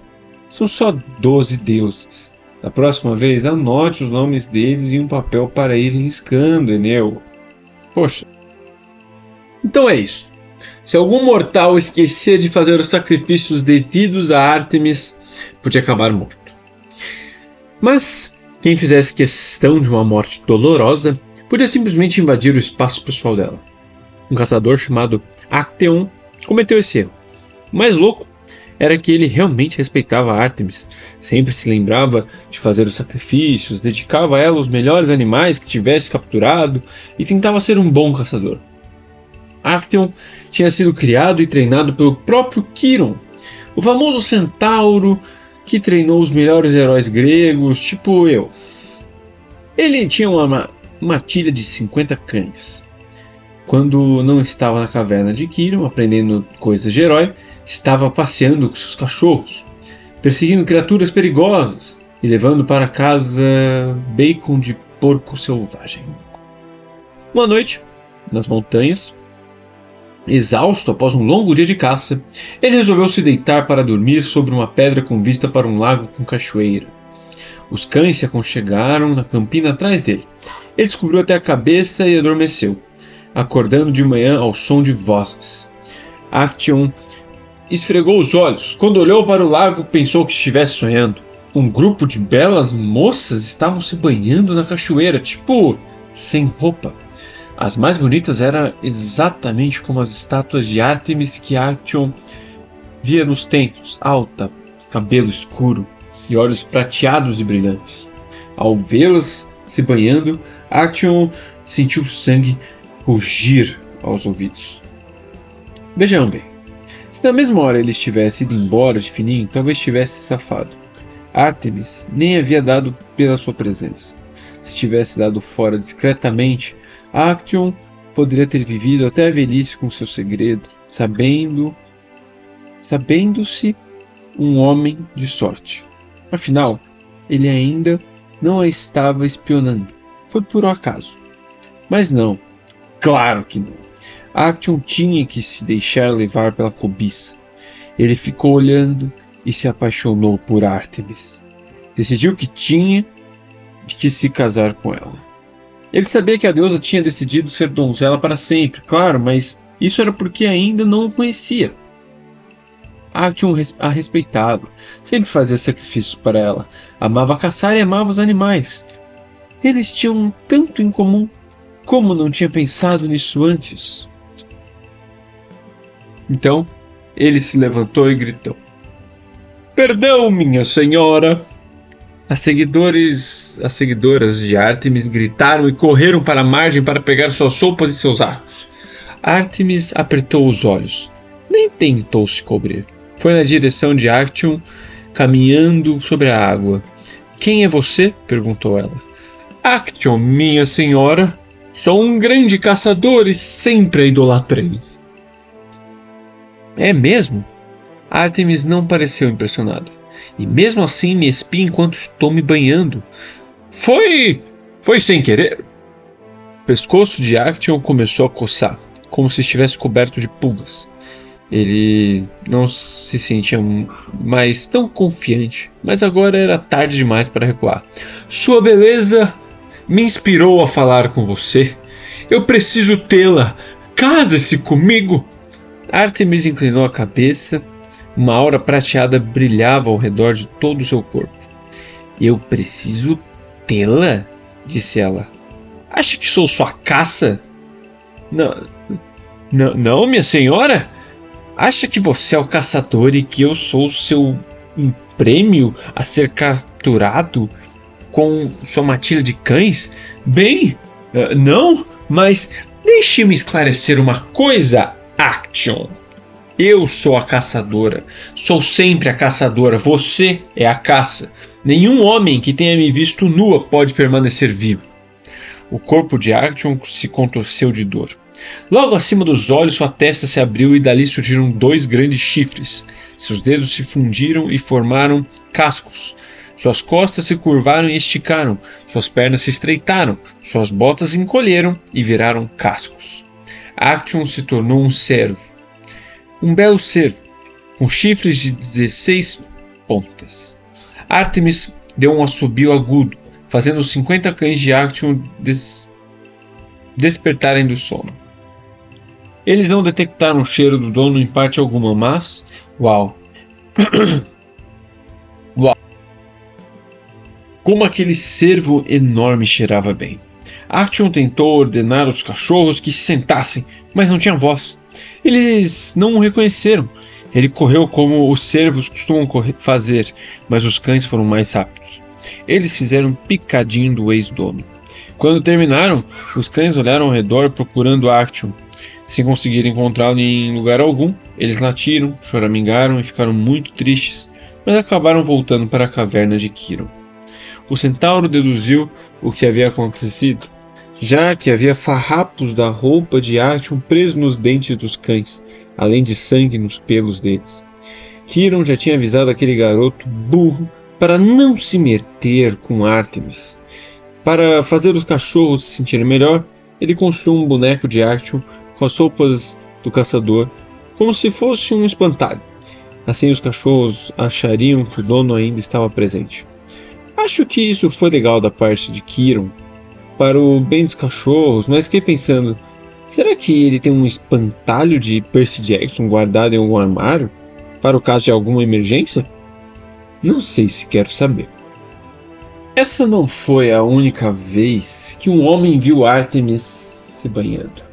são só 12 deuses. Da próxima vez, anote os nomes deles em um papel para ir riscando, Eneu. Poxa. Então é isso. Se algum mortal esquecer de fazer os sacrifícios devidos a Ártemis, podia acabar morto. Mas quem fizesse questão de uma morte dolorosa, podia simplesmente invadir o espaço pessoal dela. Um caçador chamado Acteon cometeu esse erro. O mais louco era que ele realmente respeitava Ártemis, sempre se lembrava de fazer os sacrifícios, dedicava a ela os melhores animais que tivesse capturado e tentava ser um bom caçador. Action tinha sido criado e treinado pelo próprio Chiron, o famoso centauro que treinou os melhores heróis gregos, tipo eu. Ele tinha uma matilha de 50 cães. Quando não estava na caverna de Chiron aprendendo coisas de herói, estava passeando com seus cachorros, perseguindo criaturas perigosas e levando para casa bacon de porco selvagem. Uma noite, nas montanhas, exausto após um longo dia de caça, ele resolveu se deitar para dormir sobre uma pedra com vista para um lago com cachoeira. Os cães se aconchegaram na campina atrás dele. Ele descobriu até a cabeça e adormeceu, acordando de manhã ao som de vozes. Action esfregou os olhos. Quando olhou para o lago, pensou que estivesse sonhando. Um grupo de belas moças estavam se banhando na cachoeira, tipo, sem roupa. As mais bonitas eram exatamente como as estátuas de Ártemis que Action via nos templos, alta, cabelo escuro e olhos prateados e brilhantes. Ao vê-las se banhando, Action sentiu sangue rugir aos ouvidos. Vejam bem, se na mesma hora ele tivesse ido embora de fininho, talvez tivesse safado. Ártemis nem havia dado pela sua presença. Se tivesse dado fora discretamente, Action poderia ter vivido até a velhice com seu segredo, sabendo-se um homem de sorte. Afinal, ele ainda não a estava espionando. Foi por acaso. Mas não, claro que não. Action tinha que se deixar levar pela cobiça. Ele ficou olhando e se apaixonou por Ártemis. Decidiu que tinha de que se casar com ela. Ele sabia que a deusa tinha decidido ser donzela para sempre, claro, mas isso era porque ainda não o conhecia. Action a respeitava, sempre fazia sacrifícios para ela, amava caçar e amava os animais. Eles tinham tanto em comum. Como não tinha pensado nisso antes? Então, ele se levantou e gritou: "Perdão, minha senhora!" As seguidoras de Ártemis gritaram e correram para a margem para pegar suas sopas e seus arcos. Ártemis apertou os olhos. Nem tentou se cobrir. Foi na direção de Action, caminhando sobre a água. "Quem é você?" perguntou ela. "Action, minha senhora. Sou um grande caçador e sempre a idolatrei." "É mesmo?" Ártemis não pareceu impressionada. "E mesmo assim me espia enquanto estou me banhando." Foi sem querer." O pescoço de Action começou a coçar, como se estivesse coberto de pulgas. Ele não se sentia mais tão confiante, mas agora era tarde demais para recuar. "Sua beleza me inspirou a falar com você. Eu preciso tê-la. Case-se comigo." Ártemis inclinou a cabeça. Uma aura prateada brilhava ao redor de todo o seu corpo. "Eu preciso tê-la?" disse ela. "Acha que sou sua caça?" Não, minha senhora. Acha que você é o caçador e que eu sou seu prêmio a ser capturado com sua matilha de cães? Bem, não, mas deixe-me esclarecer uma coisa, Action. Eu sou a caçadora. Sou sempre a caçadora. Você é a caça. Nenhum homem que tenha me visto nua pode permanecer vivo." O corpo de Action se contorceu de dor. Logo acima dos olhos, sua testa se abriu e dali surgiram 2 grandes chifres. Seus dedos se fundiram e formaram cascos. Suas costas se curvaram e esticaram. Suas pernas se estreitaram. Suas botas encolheram e viraram cascos. Action se tornou um cervo. Um belo cervo, com chifres de 16 pontas. Ártemis deu um assobio agudo, fazendo os 50 cães de Action despertarem do sono. Eles não detectaram o cheiro do dono em parte alguma, mas... Uau! Uau! Como aquele cervo enorme cheirava bem. Action tentou ordenar aos cachorros que se sentassem, mas não tinha voz. Eles não o reconheceram. Ele correu como os cervos costumam fazer, mas os cães foram mais rápidos. Eles fizeram um picadinho do ex-dono. Quando terminaram, os cães olharam ao redor procurando Action. Sem conseguir encontrá-lo em lugar algum, eles latiram, choramingaram e ficaram muito tristes, mas acabaram voltando para a caverna de Quirón. O centauro deduziu o que havia acontecido, já que havia farrapos da roupa de Actaeon presos nos dentes dos cães, além de sangue nos pelos deles. Quirón já tinha avisado aquele garoto burro para não se meter com Artemis. Para fazer os cachorros se sentirem melhor, ele construiu um boneco de Actaeon com as roupas do caçador, como se fosse um espantalho. Assim os cachorros achariam que o dono ainda estava presente. Acho que isso foi legal da parte de Quirón, para o bem dos cachorros, mas fiquei pensando, será que ele tem um espantalho de Percy Jackson guardado em algum armário, para o caso de alguma emergência? Não sei se quero saber. Essa não foi a única vez que um homem viu Artemis se banhando.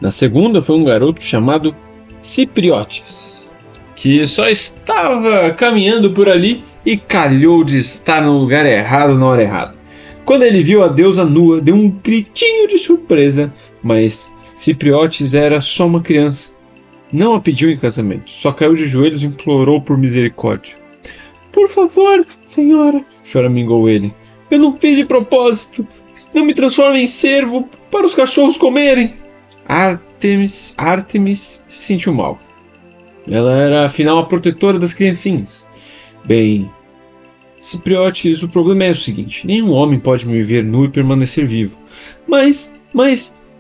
Na segunda foi um garoto chamado Cipriotes, que só estava caminhando por ali e calhou de estar no lugar errado na hora errada. Quando ele viu a deusa nua, deu um gritinho de surpresa, mas Cipriotes era só uma criança. Não a pediu em casamento, só caiu de joelhos e implorou por misericórdia. Por favor, senhora, choramingou ele. Eu não fiz de propósito. Não me transforme em cervo para os cachorros comerem. Artemis se sentiu mal. Ela era, afinal, a protetora das criancinhas. Bem, Cipriotes, o problema é o seguinte. Nenhum homem pode me ver nu e permanecer vivo. Mas,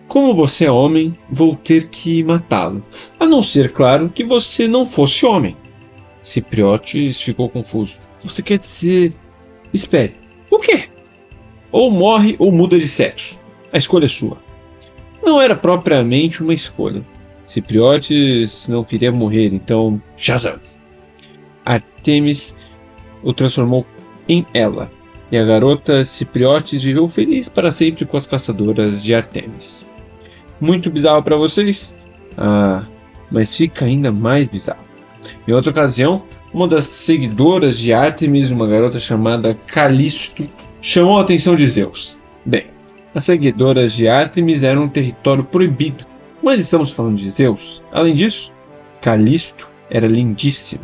como você é homem, vou ter que matá-lo. A não ser, claro, que você não fosse homem. Cipriotes ficou confuso. Você quer dizer... Espere. O quê? Ou morre ou muda de sexo. A escolha é sua. Não era propriamente uma escolha. Cipriotes não queria morrer, então... Shazam! Artemis o transformou em ela. E a garota Cipriotes viveu feliz para sempre com as caçadoras de Artemis. Muito bizarro para vocês? Ah, mas fica ainda mais bizarro. Em outra ocasião, uma das seguidoras de Artemis, uma garota chamada Calisto, chamou a atenção de Zeus. Bem, as seguidoras de Artemis eram um território proibido, mas estamos falando de Zeus. Além disso, Calisto era lindíssima.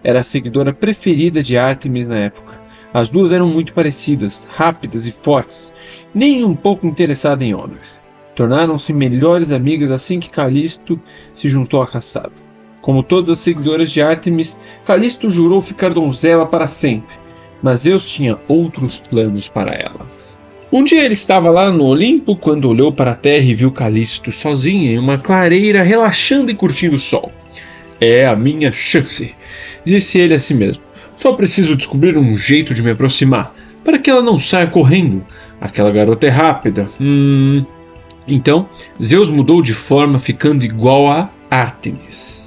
Era a seguidora preferida de Artemis na época. As duas eram muito parecidas, rápidas e fortes, nem um pouco interessadas em homens. Tornaram-se melhores amigas assim que Calisto se juntou à caçada. Como todas as seguidoras de Artemis, Calisto jurou ficar donzela para sempre, mas Zeus tinha outros planos para ela. Um dia ele estava lá no Olimpo quando olhou para a terra e viu Calisto sozinha em uma clareira, relaxando e curtindo o sol. É a minha chance, disse ele a si mesmo. Só preciso descobrir um jeito de me aproximar, para que ela não saia correndo. Aquela garota é rápida. Então, Zeus mudou de forma, ficando igual a Artemis.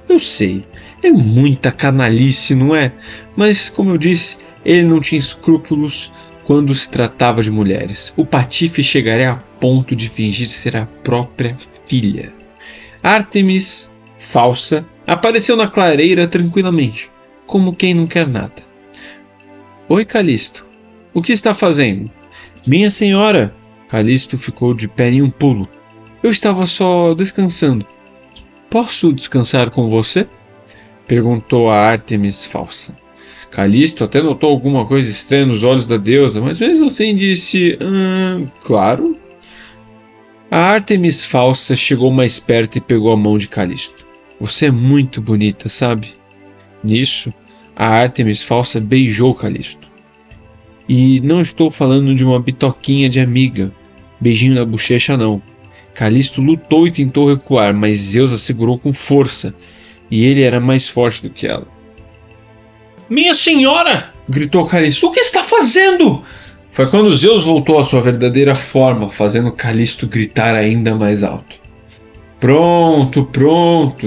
Eu sei, é muita canalice, não é? Mas, como eu disse, ele não tinha escrúpulos quando se tratava de mulheres. O patife chegaria a ponto de fingir ser a própria filha. Artemis, falsa, apareceu na clareira tranquilamente, como quem não quer nada. Oi, Calisto. O que está fazendo? Minha senhora. Calisto ficou de pé em um pulo. Eu estava só descansando. Posso descansar com você? Perguntou a Artemis falsa. Calisto até notou alguma coisa estranha nos olhos da deusa, mas mesmo assim disse, claro. A Artemis falsa chegou mais perto e pegou a mão de Calisto. Você é muito bonita, sabe? Nisso, a Artemis falsa beijou Calisto. E não estou falando de uma bitoquinha de amiga, beijinho na bochecha não. Calisto lutou e tentou recuar, mas Zeus a segurou com força, e ele era mais forte do que ela. Minha senhora! Gritou Calisto. O que está fazendo? Foi quando Zeus voltou à sua verdadeira forma, fazendo Calisto gritar ainda mais alto. Pronto,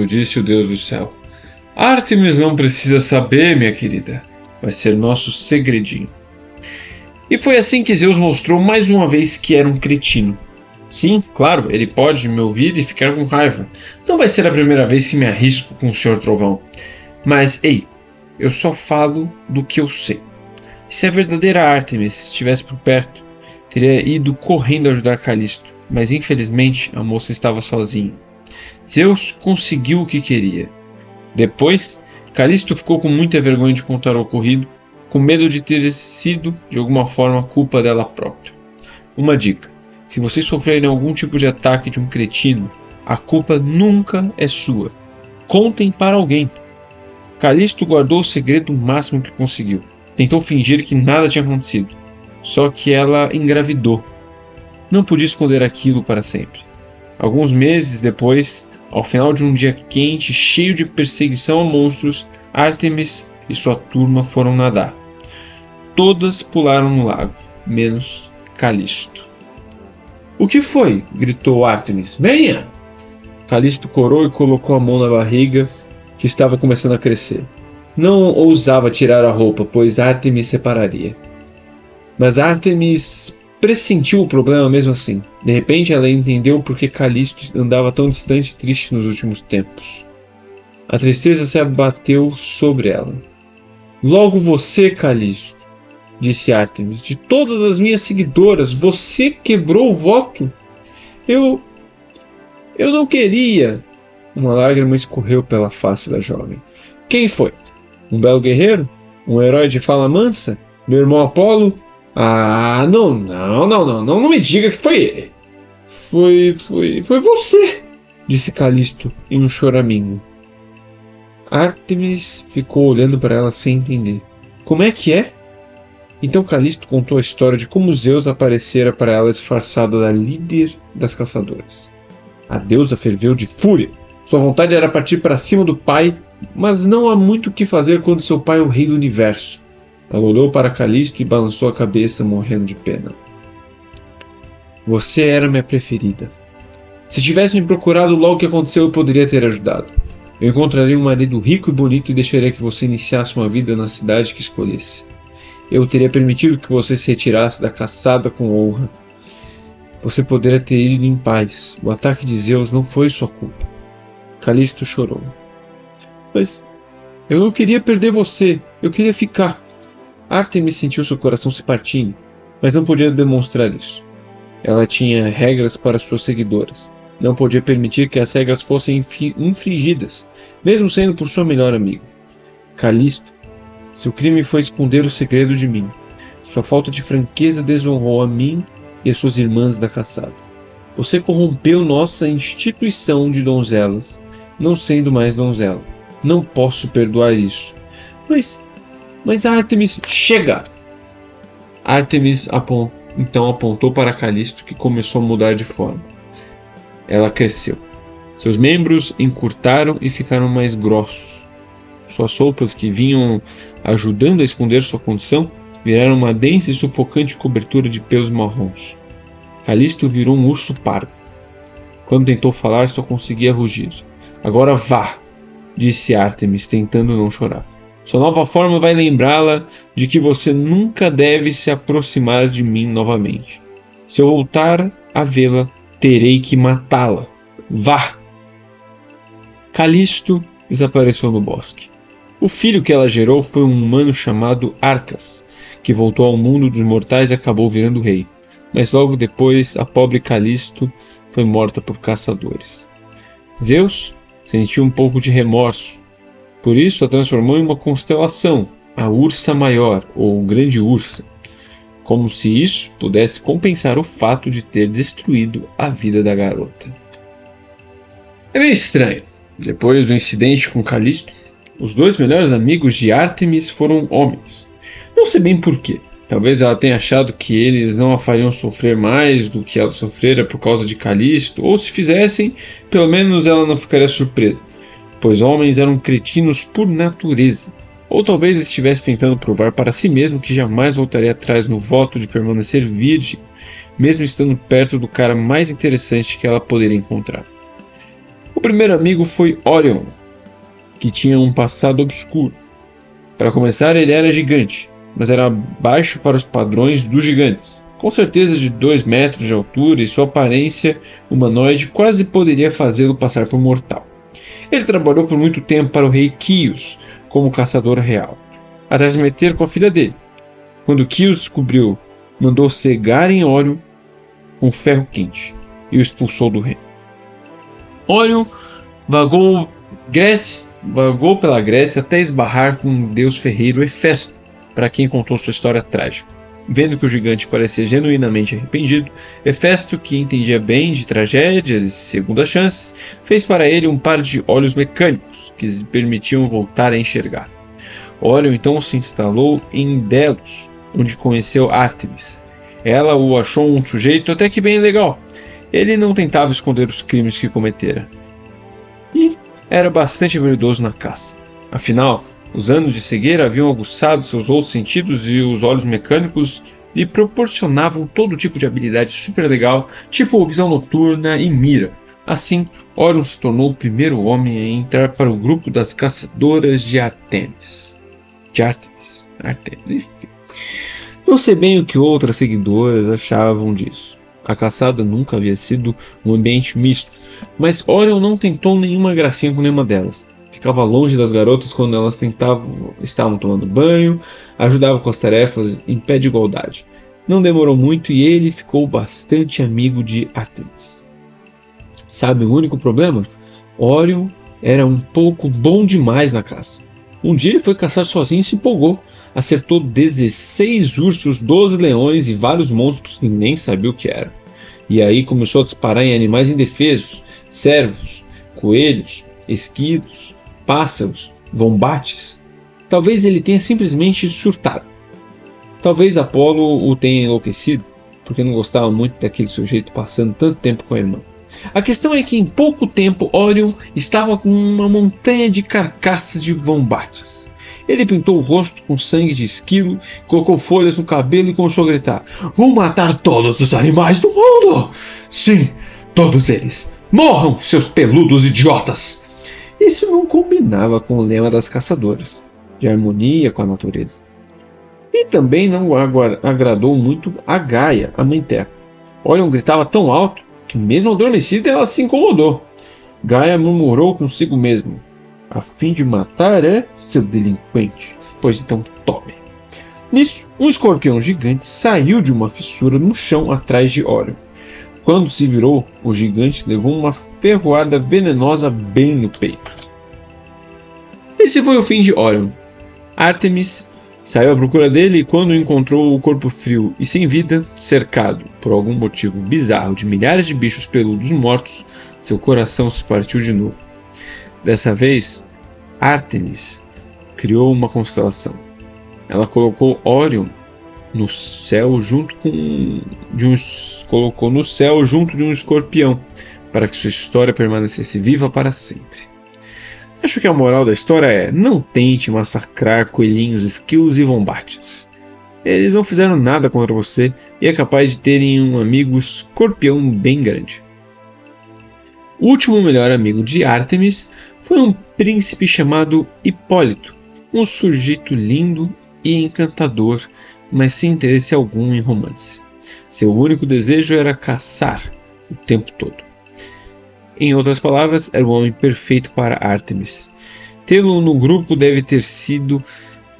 disse o Deus do céu. Artemis não precisa saber, minha querida. Vai ser nosso segredinho. E foi assim que Zeus mostrou mais uma vez que era um cretino. Sim, claro, ele pode me ouvir e ficar com raiva. Não vai ser a primeira vez que me arrisco com o Sr. Trovão. Mas, ei, eu só falo do que eu sei. Se a verdadeira Artemis estivesse por perto, teria ido correndo ajudar Calisto, mas infelizmente a moça estava sozinha. Zeus conseguiu o que queria. Depois, Calisto ficou com muita vergonha de contar o ocorrido, com medo de ter sido, de alguma forma, culpa dela própria. Uma dica: se vocês sofrerem algum tipo de ataque de um cretino, a culpa nunca é sua. Contem para alguém. Calisto guardou o segredo o máximo que conseguiu. Tentou fingir que nada tinha acontecido. Só que ela engravidou. Não podia esconder aquilo para sempre. Alguns meses depois, ao final de um dia quente, cheio de perseguição a monstros, Ártemis e sua turma foram nadar. Todas pularam no lago, menos Calisto. "O que foi?" gritou Ártemis. "Venha!" Calisto corou e colocou a mão na barriga, que estava começando a crescer. Não ousava tirar a roupa, pois Ártemis separaria. Mas Ártemis pressentiu o problema mesmo assim. De repente ela entendeu por que Calisto andava tão distante e triste nos últimos tempos. A tristeza se abateu sobre ela. "Logo você, Calisto", disse Ártemis. "De todas as minhas seguidoras, você quebrou o voto? Eu não queria." Uma lágrima escorreu pela face da jovem. "Quem foi? Um belo guerreiro? Um herói de fala mansa? Meu irmão Apolo? Ah, não me diga que foi ele." Foi você", disse Calisto em um choramingo. Ártemis ficou olhando para ela sem entender. "Como é que é?" Então Calisto contou a história de como Zeus aparecera para ela disfarçado da líder das caçadoras. A deusa ferveu de fúria. Sua vontade era partir para cima do pai, mas não há muito o que fazer quando seu pai é o rei do universo. Ela olhou para Calisto e balançou a cabeça, morrendo de pena. "Você era minha preferida. Se tivesse me procurado logo o que aconteceu, eu poderia ter ajudado. Eu encontraria um marido rico e bonito e deixaria que você iniciasse uma vida na cidade que escolhesse. Eu teria permitido que você se retirasse da caçada com honra. Você poderia ter ido em paz. O ataque de Zeus não foi sua culpa." Calisto chorou. "Mas eu não queria perder você. Eu queria ficar." Ártemis sentiu seu coração se partindo, mas não podia demonstrar isso. Ela tinha regras para suas seguidoras. Não podia permitir que as regras fossem infringidas, mesmo sendo por sua melhor amiga. "Calisto, seu crime foi esconder o segredo de mim. Sua falta de franqueza desonrou a mim e as suas irmãs da caçada. Você corrompeu nossa instituição de donzelas, não sendo mais donzela. Não posso perdoar isso." Mas Ártemis, chega!" Ártemis então apontou para Calisto, que começou a mudar de forma. Ela cresceu. Seus membros encurtaram e ficaram mais grossos. Suas roupas, que vinham ajudando a esconder sua condição, viraram uma densa e sufocante cobertura de pelos marrons. Calisto virou um urso pardo. Quando tentou falar, só conseguia rugir. "Agora vá", disse Ártemis, tentando não chorar. "Sua nova forma vai lembrá-la de que você nunca deve se aproximar de mim novamente. Se eu voltar a vê-la, terei que matá-la. Vá!" Calisto desapareceu no bosque. O filho que ela gerou foi um humano chamado Arcas, que voltou ao mundo dos mortais e acabou virando rei. Mas logo depois, a pobre Calisto foi morta por caçadores. Zeus sentiu um pouco de remorso. Por isso a transformou em uma constelação, a Ursa Maior, ou Grande Ursa, como se isso pudesse compensar o fato de ter destruído a vida da garota. É meio estranho. Depois do incidente com Calisto, os dois melhores amigos de Ártemis foram homens. Não sei bem porquê. Talvez ela tenha achado que eles não a fariam sofrer mais do que ela sofrera por causa de Calisto, ou se fizessem, pelo menos ela não ficaria surpresa, pois homens eram cretinos por natureza. Ou talvez estivesse tentando provar para si mesmo que jamais voltaria atrás no voto de permanecer virgem, mesmo estando perto do cara mais interessante que ela poderia encontrar. O primeiro amigo foi Orion, que tinha um passado obscuro. Para começar, ele era gigante, mas era baixo para os padrões dos gigantes, com certeza de 2 metros de altura, e sua aparência humanoide quase poderia fazê-lo passar por mortal. Ele trabalhou por muito tempo para o rei Quios como caçador real, até se meter com a filha dele. Quando Quios descobriu mandou cegarem Órion com ferro quente e o expulsou do reino. Órion vagou pela Grécia até esbarrar com o deus ferreiro Hefesto, para quem contou sua história trágica. Vendo que o gigante parecia genuinamente arrependido, Hefesto, que entendia bem de tragédias e segundas chances, fez para ele um par de olhos mecânicos que lhe permitiam voltar a enxergar. Órion então se instalou em Delos, onde conheceu Ártemis. Ela o achou um sujeito até que bem legal. Ele não tentava esconder os crimes que cometera e era bastante habilidoso na caça. Afinal, os anos de cegueira haviam aguçado seus outros sentidos e os olhos mecânicos lhe proporcionavam todo tipo de habilidade super legal, tipo visão noturna e mira. Assim, Órion se tornou o primeiro homem a entrar para o grupo das caçadoras de Artemis. Enfim. Não sei bem o que outras seguidoras achavam disso. A caçada nunca havia sido um ambiente misto, mas Órion não tentou nenhuma gracinha com nenhuma delas. Ficava longe das garotas quando elas estavam tomando banho, ajudava com as tarefas em pé de igualdade. Não demorou muito e ele ficou bastante amigo de Ártemis. Sabe o único problema? Órion era um pouco bom demais na caça. Um dia ele foi caçar sozinho e se empolgou. Acertou 16 ursos, 12 leões e vários monstros que nem sabia o que era. E aí começou a disparar em animais indefesos, cervos, coelhos, esquilos, pássaros, vombates. Talvez ele tenha simplesmente surtado. Talvez Apolo o tenha enlouquecido, porque não gostava muito daquele sujeito passando tanto tempo com a irmã. A questão é que em pouco tempo Órion estava com uma montanha de carcaças de vombates. Ele pintou o rosto com sangue de esquilo, colocou folhas no cabelo e começou a gritar: "Vou matar todos os animais do mundo! Sim, todos eles! Morram, seus peludos idiotas!" Isso não combinava com o lema das caçadoras, de harmonia com a natureza. E também não agradou muito a Gaia, a mãe terra. Órion gritava tão alto que mesmo adormecida ela se incomodou. Gaia murmurou consigo mesmo: "A fim de matar seu delinquente? Pois então tome." Nisso, um escorpião gigante saiu de uma fissura no chão atrás de Órion. Quando se virou, o gigante levou uma ferroada venenosa bem no peito. Esse foi o fim de Órion. Ártemis saiu à procura dele e quando encontrou o corpo frio e sem vida, cercado por algum motivo bizarro de milhares de bichos peludos mortos, seu coração se partiu de novo. Dessa vez, Ártemis criou uma constelação. Ela colocou Órion no céu junto de um escorpião, para que sua história permanecesse viva para sempre. Acho que a moral da história é: não tente massacrar coelhinhos, esquilos e vombates. Eles não fizeram nada contra você e é capaz de terem um amigo escorpião bem grande. O último melhor amigo de Ártemis foi um príncipe chamado Hipólito, um sujeito lindo e encantador, mas sem interesse algum em romance. Seu único desejo era caçar o tempo todo. Em outras palavras, era o homem perfeito para Ártemis. Tê-lo no grupo deve ter sido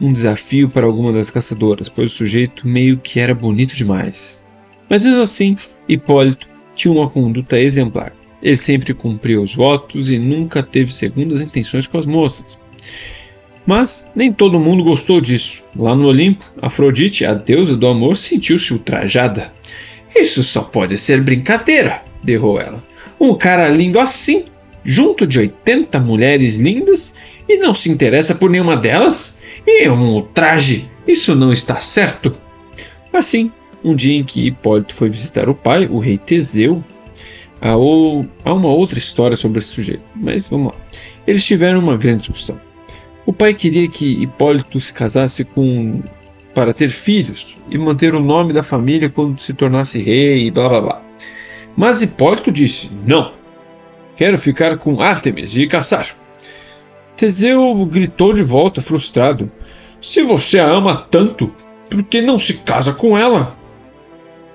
um desafio para alguma das caçadoras, pois o sujeito meio que era bonito demais. Mas mesmo assim, Hipólito tinha uma conduta exemplar. Ele sempre cumpria os votos e nunca teve segundas intenções com as moças. Mas nem todo mundo gostou disso. Lá no Olimpo, Afrodite, a deusa do amor, sentiu-se ultrajada. "Isso só pode ser brincadeira", berrou ela. "Um cara lindo assim, junto de 80 mulheres lindas, e não se interessa por nenhuma delas? E é um ultraje, isso não está certo." Assim, um dia em que Hipólito foi visitar o pai, o rei Teseu, há uma outra história sobre esse sujeito, mas vamos lá. Eles tiveram uma grande discussão. O pai queria que Hipólito se casasse para ter filhos e manter o nome da família quando se tornasse rei e blá blá blá. Mas Hipólito disse: "Não, quero ficar com Ártemis e caçar." Teseu gritou de volta, frustrado: "Se você a ama tanto, por que não se casa com ela?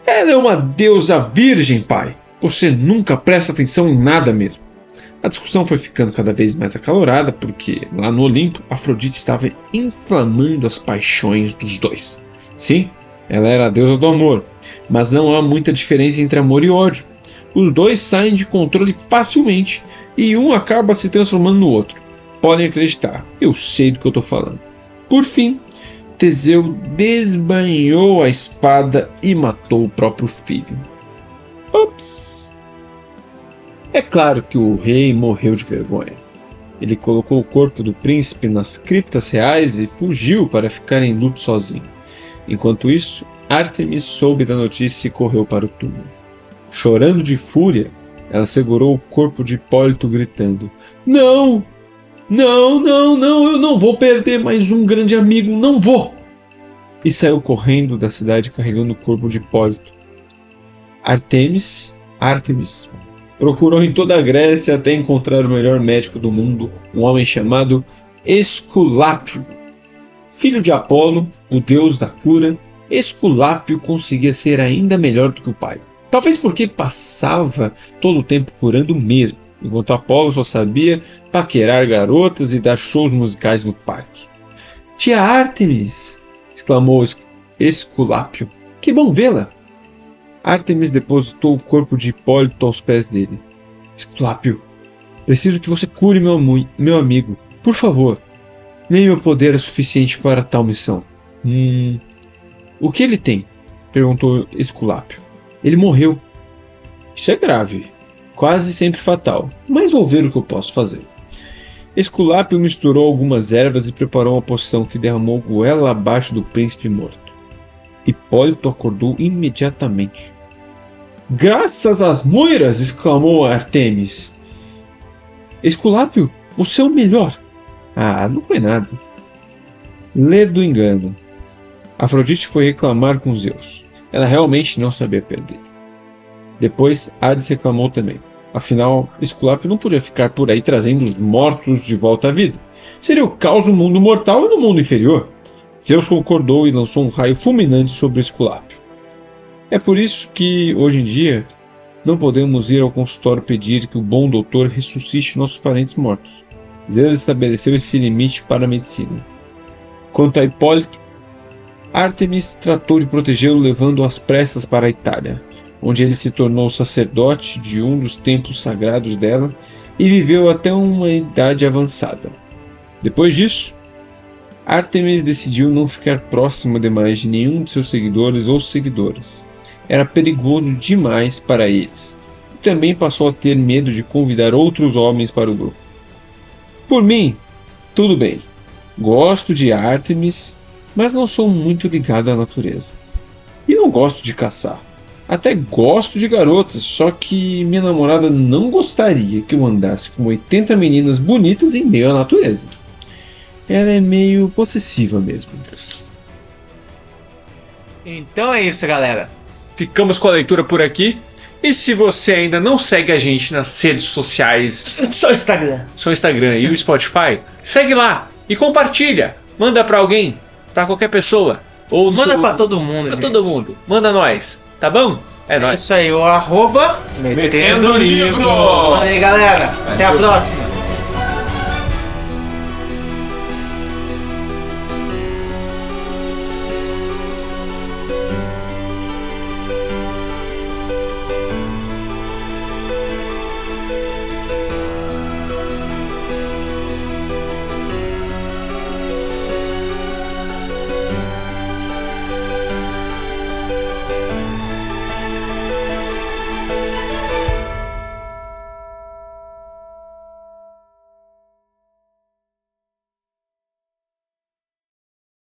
Ela é uma deusa virgem, pai. Você nunca presta atenção em nada mesmo." A discussão foi ficando cada vez mais acalorada porque, lá no Olimpo, Afrodite estava inflamando as paixões dos dois. Sim, Ela era a deusa do amor, mas não há muita diferença entre amor e ódio. Os dois saem de controle facilmente e um acaba se transformando no outro. Podem acreditar, eu sei do que eu estou falando. Por fim, Teseu desbanhou a espada e matou o próprio filho. Ops! É claro que o rei morreu de vergonha. Ele colocou o corpo do príncipe nas criptas reais e fugiu para ficar em luto sozinho. Enquanto isso, Ártemis soube da notícia e correu para o túmulo. Chorando de fúria, ela segurou o corpo de Hipólito gritando: Não! Não, não, não, eu não vou perder mais um grande amigo, não vou! E saiu correndo da cidade carregando o corpo de Hipólito. Ártemis procurou em toda a Grécia até encontrar o melhor médico do mundo, um homem chamado Esculápio. Filho de Apolo, o deus da cura, Esculápio conseguia ser ainda melhor do que o pai. Talvez porque passava todo o tempo curando mesmo, enquanto Apolo só sabia paquerar garotas e dar shows musicais no parque. Tia Ártemis! Exclamou Esculápio. Que bom vê-la! Ártemis depositou o corpo de Hipólito aos pés dele. Esculápio, preciso que você cure meu amigo. Por favor. Nem meu poder é suficiente para tal missão. O que ele tem? Perguntou Esculápio. Ele morreu. Isso é grave. Quase sempre fatal. Mas vou ver o que eu posso fazer. Esculápio misturou algumas ervas e preparou uma poção que derramou goela abaixo do príncipe morto. Hipólito acordou imediatamente. Graças às moiras! Exclamou Ártemis. Esculápio, você é o melhor. Ah, não foi nada. Lê do engano. Afrodite foi reclamar com Zeus. Ela realmente não sabia perder. Depois, Hades reclamou também. Afinal, Esculápio não podia ficar por aí trazendo os mortos de volta à vida. Seria o caos no mundo mortal e no mundo inferior. Zeus concordou e lançou um raio fulminante sobre Esculápio. É por isso que, hoje em dia, não podemos ir ao consultório pedir que o bom doutor ressuscite nossos parentes mortos. Zeus estabeleceu esse limite para a medicina. Quanto a Hipólito, Ártemis tratou de protegê-lo levando-o às pressas para a Itália, onde ele se tornou sacerdote de um dos templos sagrados dela e viveu até uma idade avançada. Depois disso, Ártemis decidiu não ficar próxima demais de nenhum de seus seguidores ou seguidoras. Era perigoso demais para eles, e também passou a ter medo de convidar outros homens para o grupo. Por mim, tudo bem. Gosto de Ártemis, mas não sou muito ligado à natureza. E não gosto de caçar. Até gosto de garotas, só que minha namorada não gostaria que eu andasse com 80 meninas bonitas em meio à natureza. Ela é meio possessiva mesmo. Então é isso, galera. Ficamos com a leitura por aqui. E se você ainda não segue a gente nas redes sociais, Só o Instagram. E o Spotify, segue lá e compartilha. Manda pra alguém, pra qualquer pessoa. Ou Manda pra todo mundo. Pra gente. todo mundo. Manda nós, tá bom? É nóis. Isso aí, o @Metendo Livro. Manda aí, galera. Até a próxima.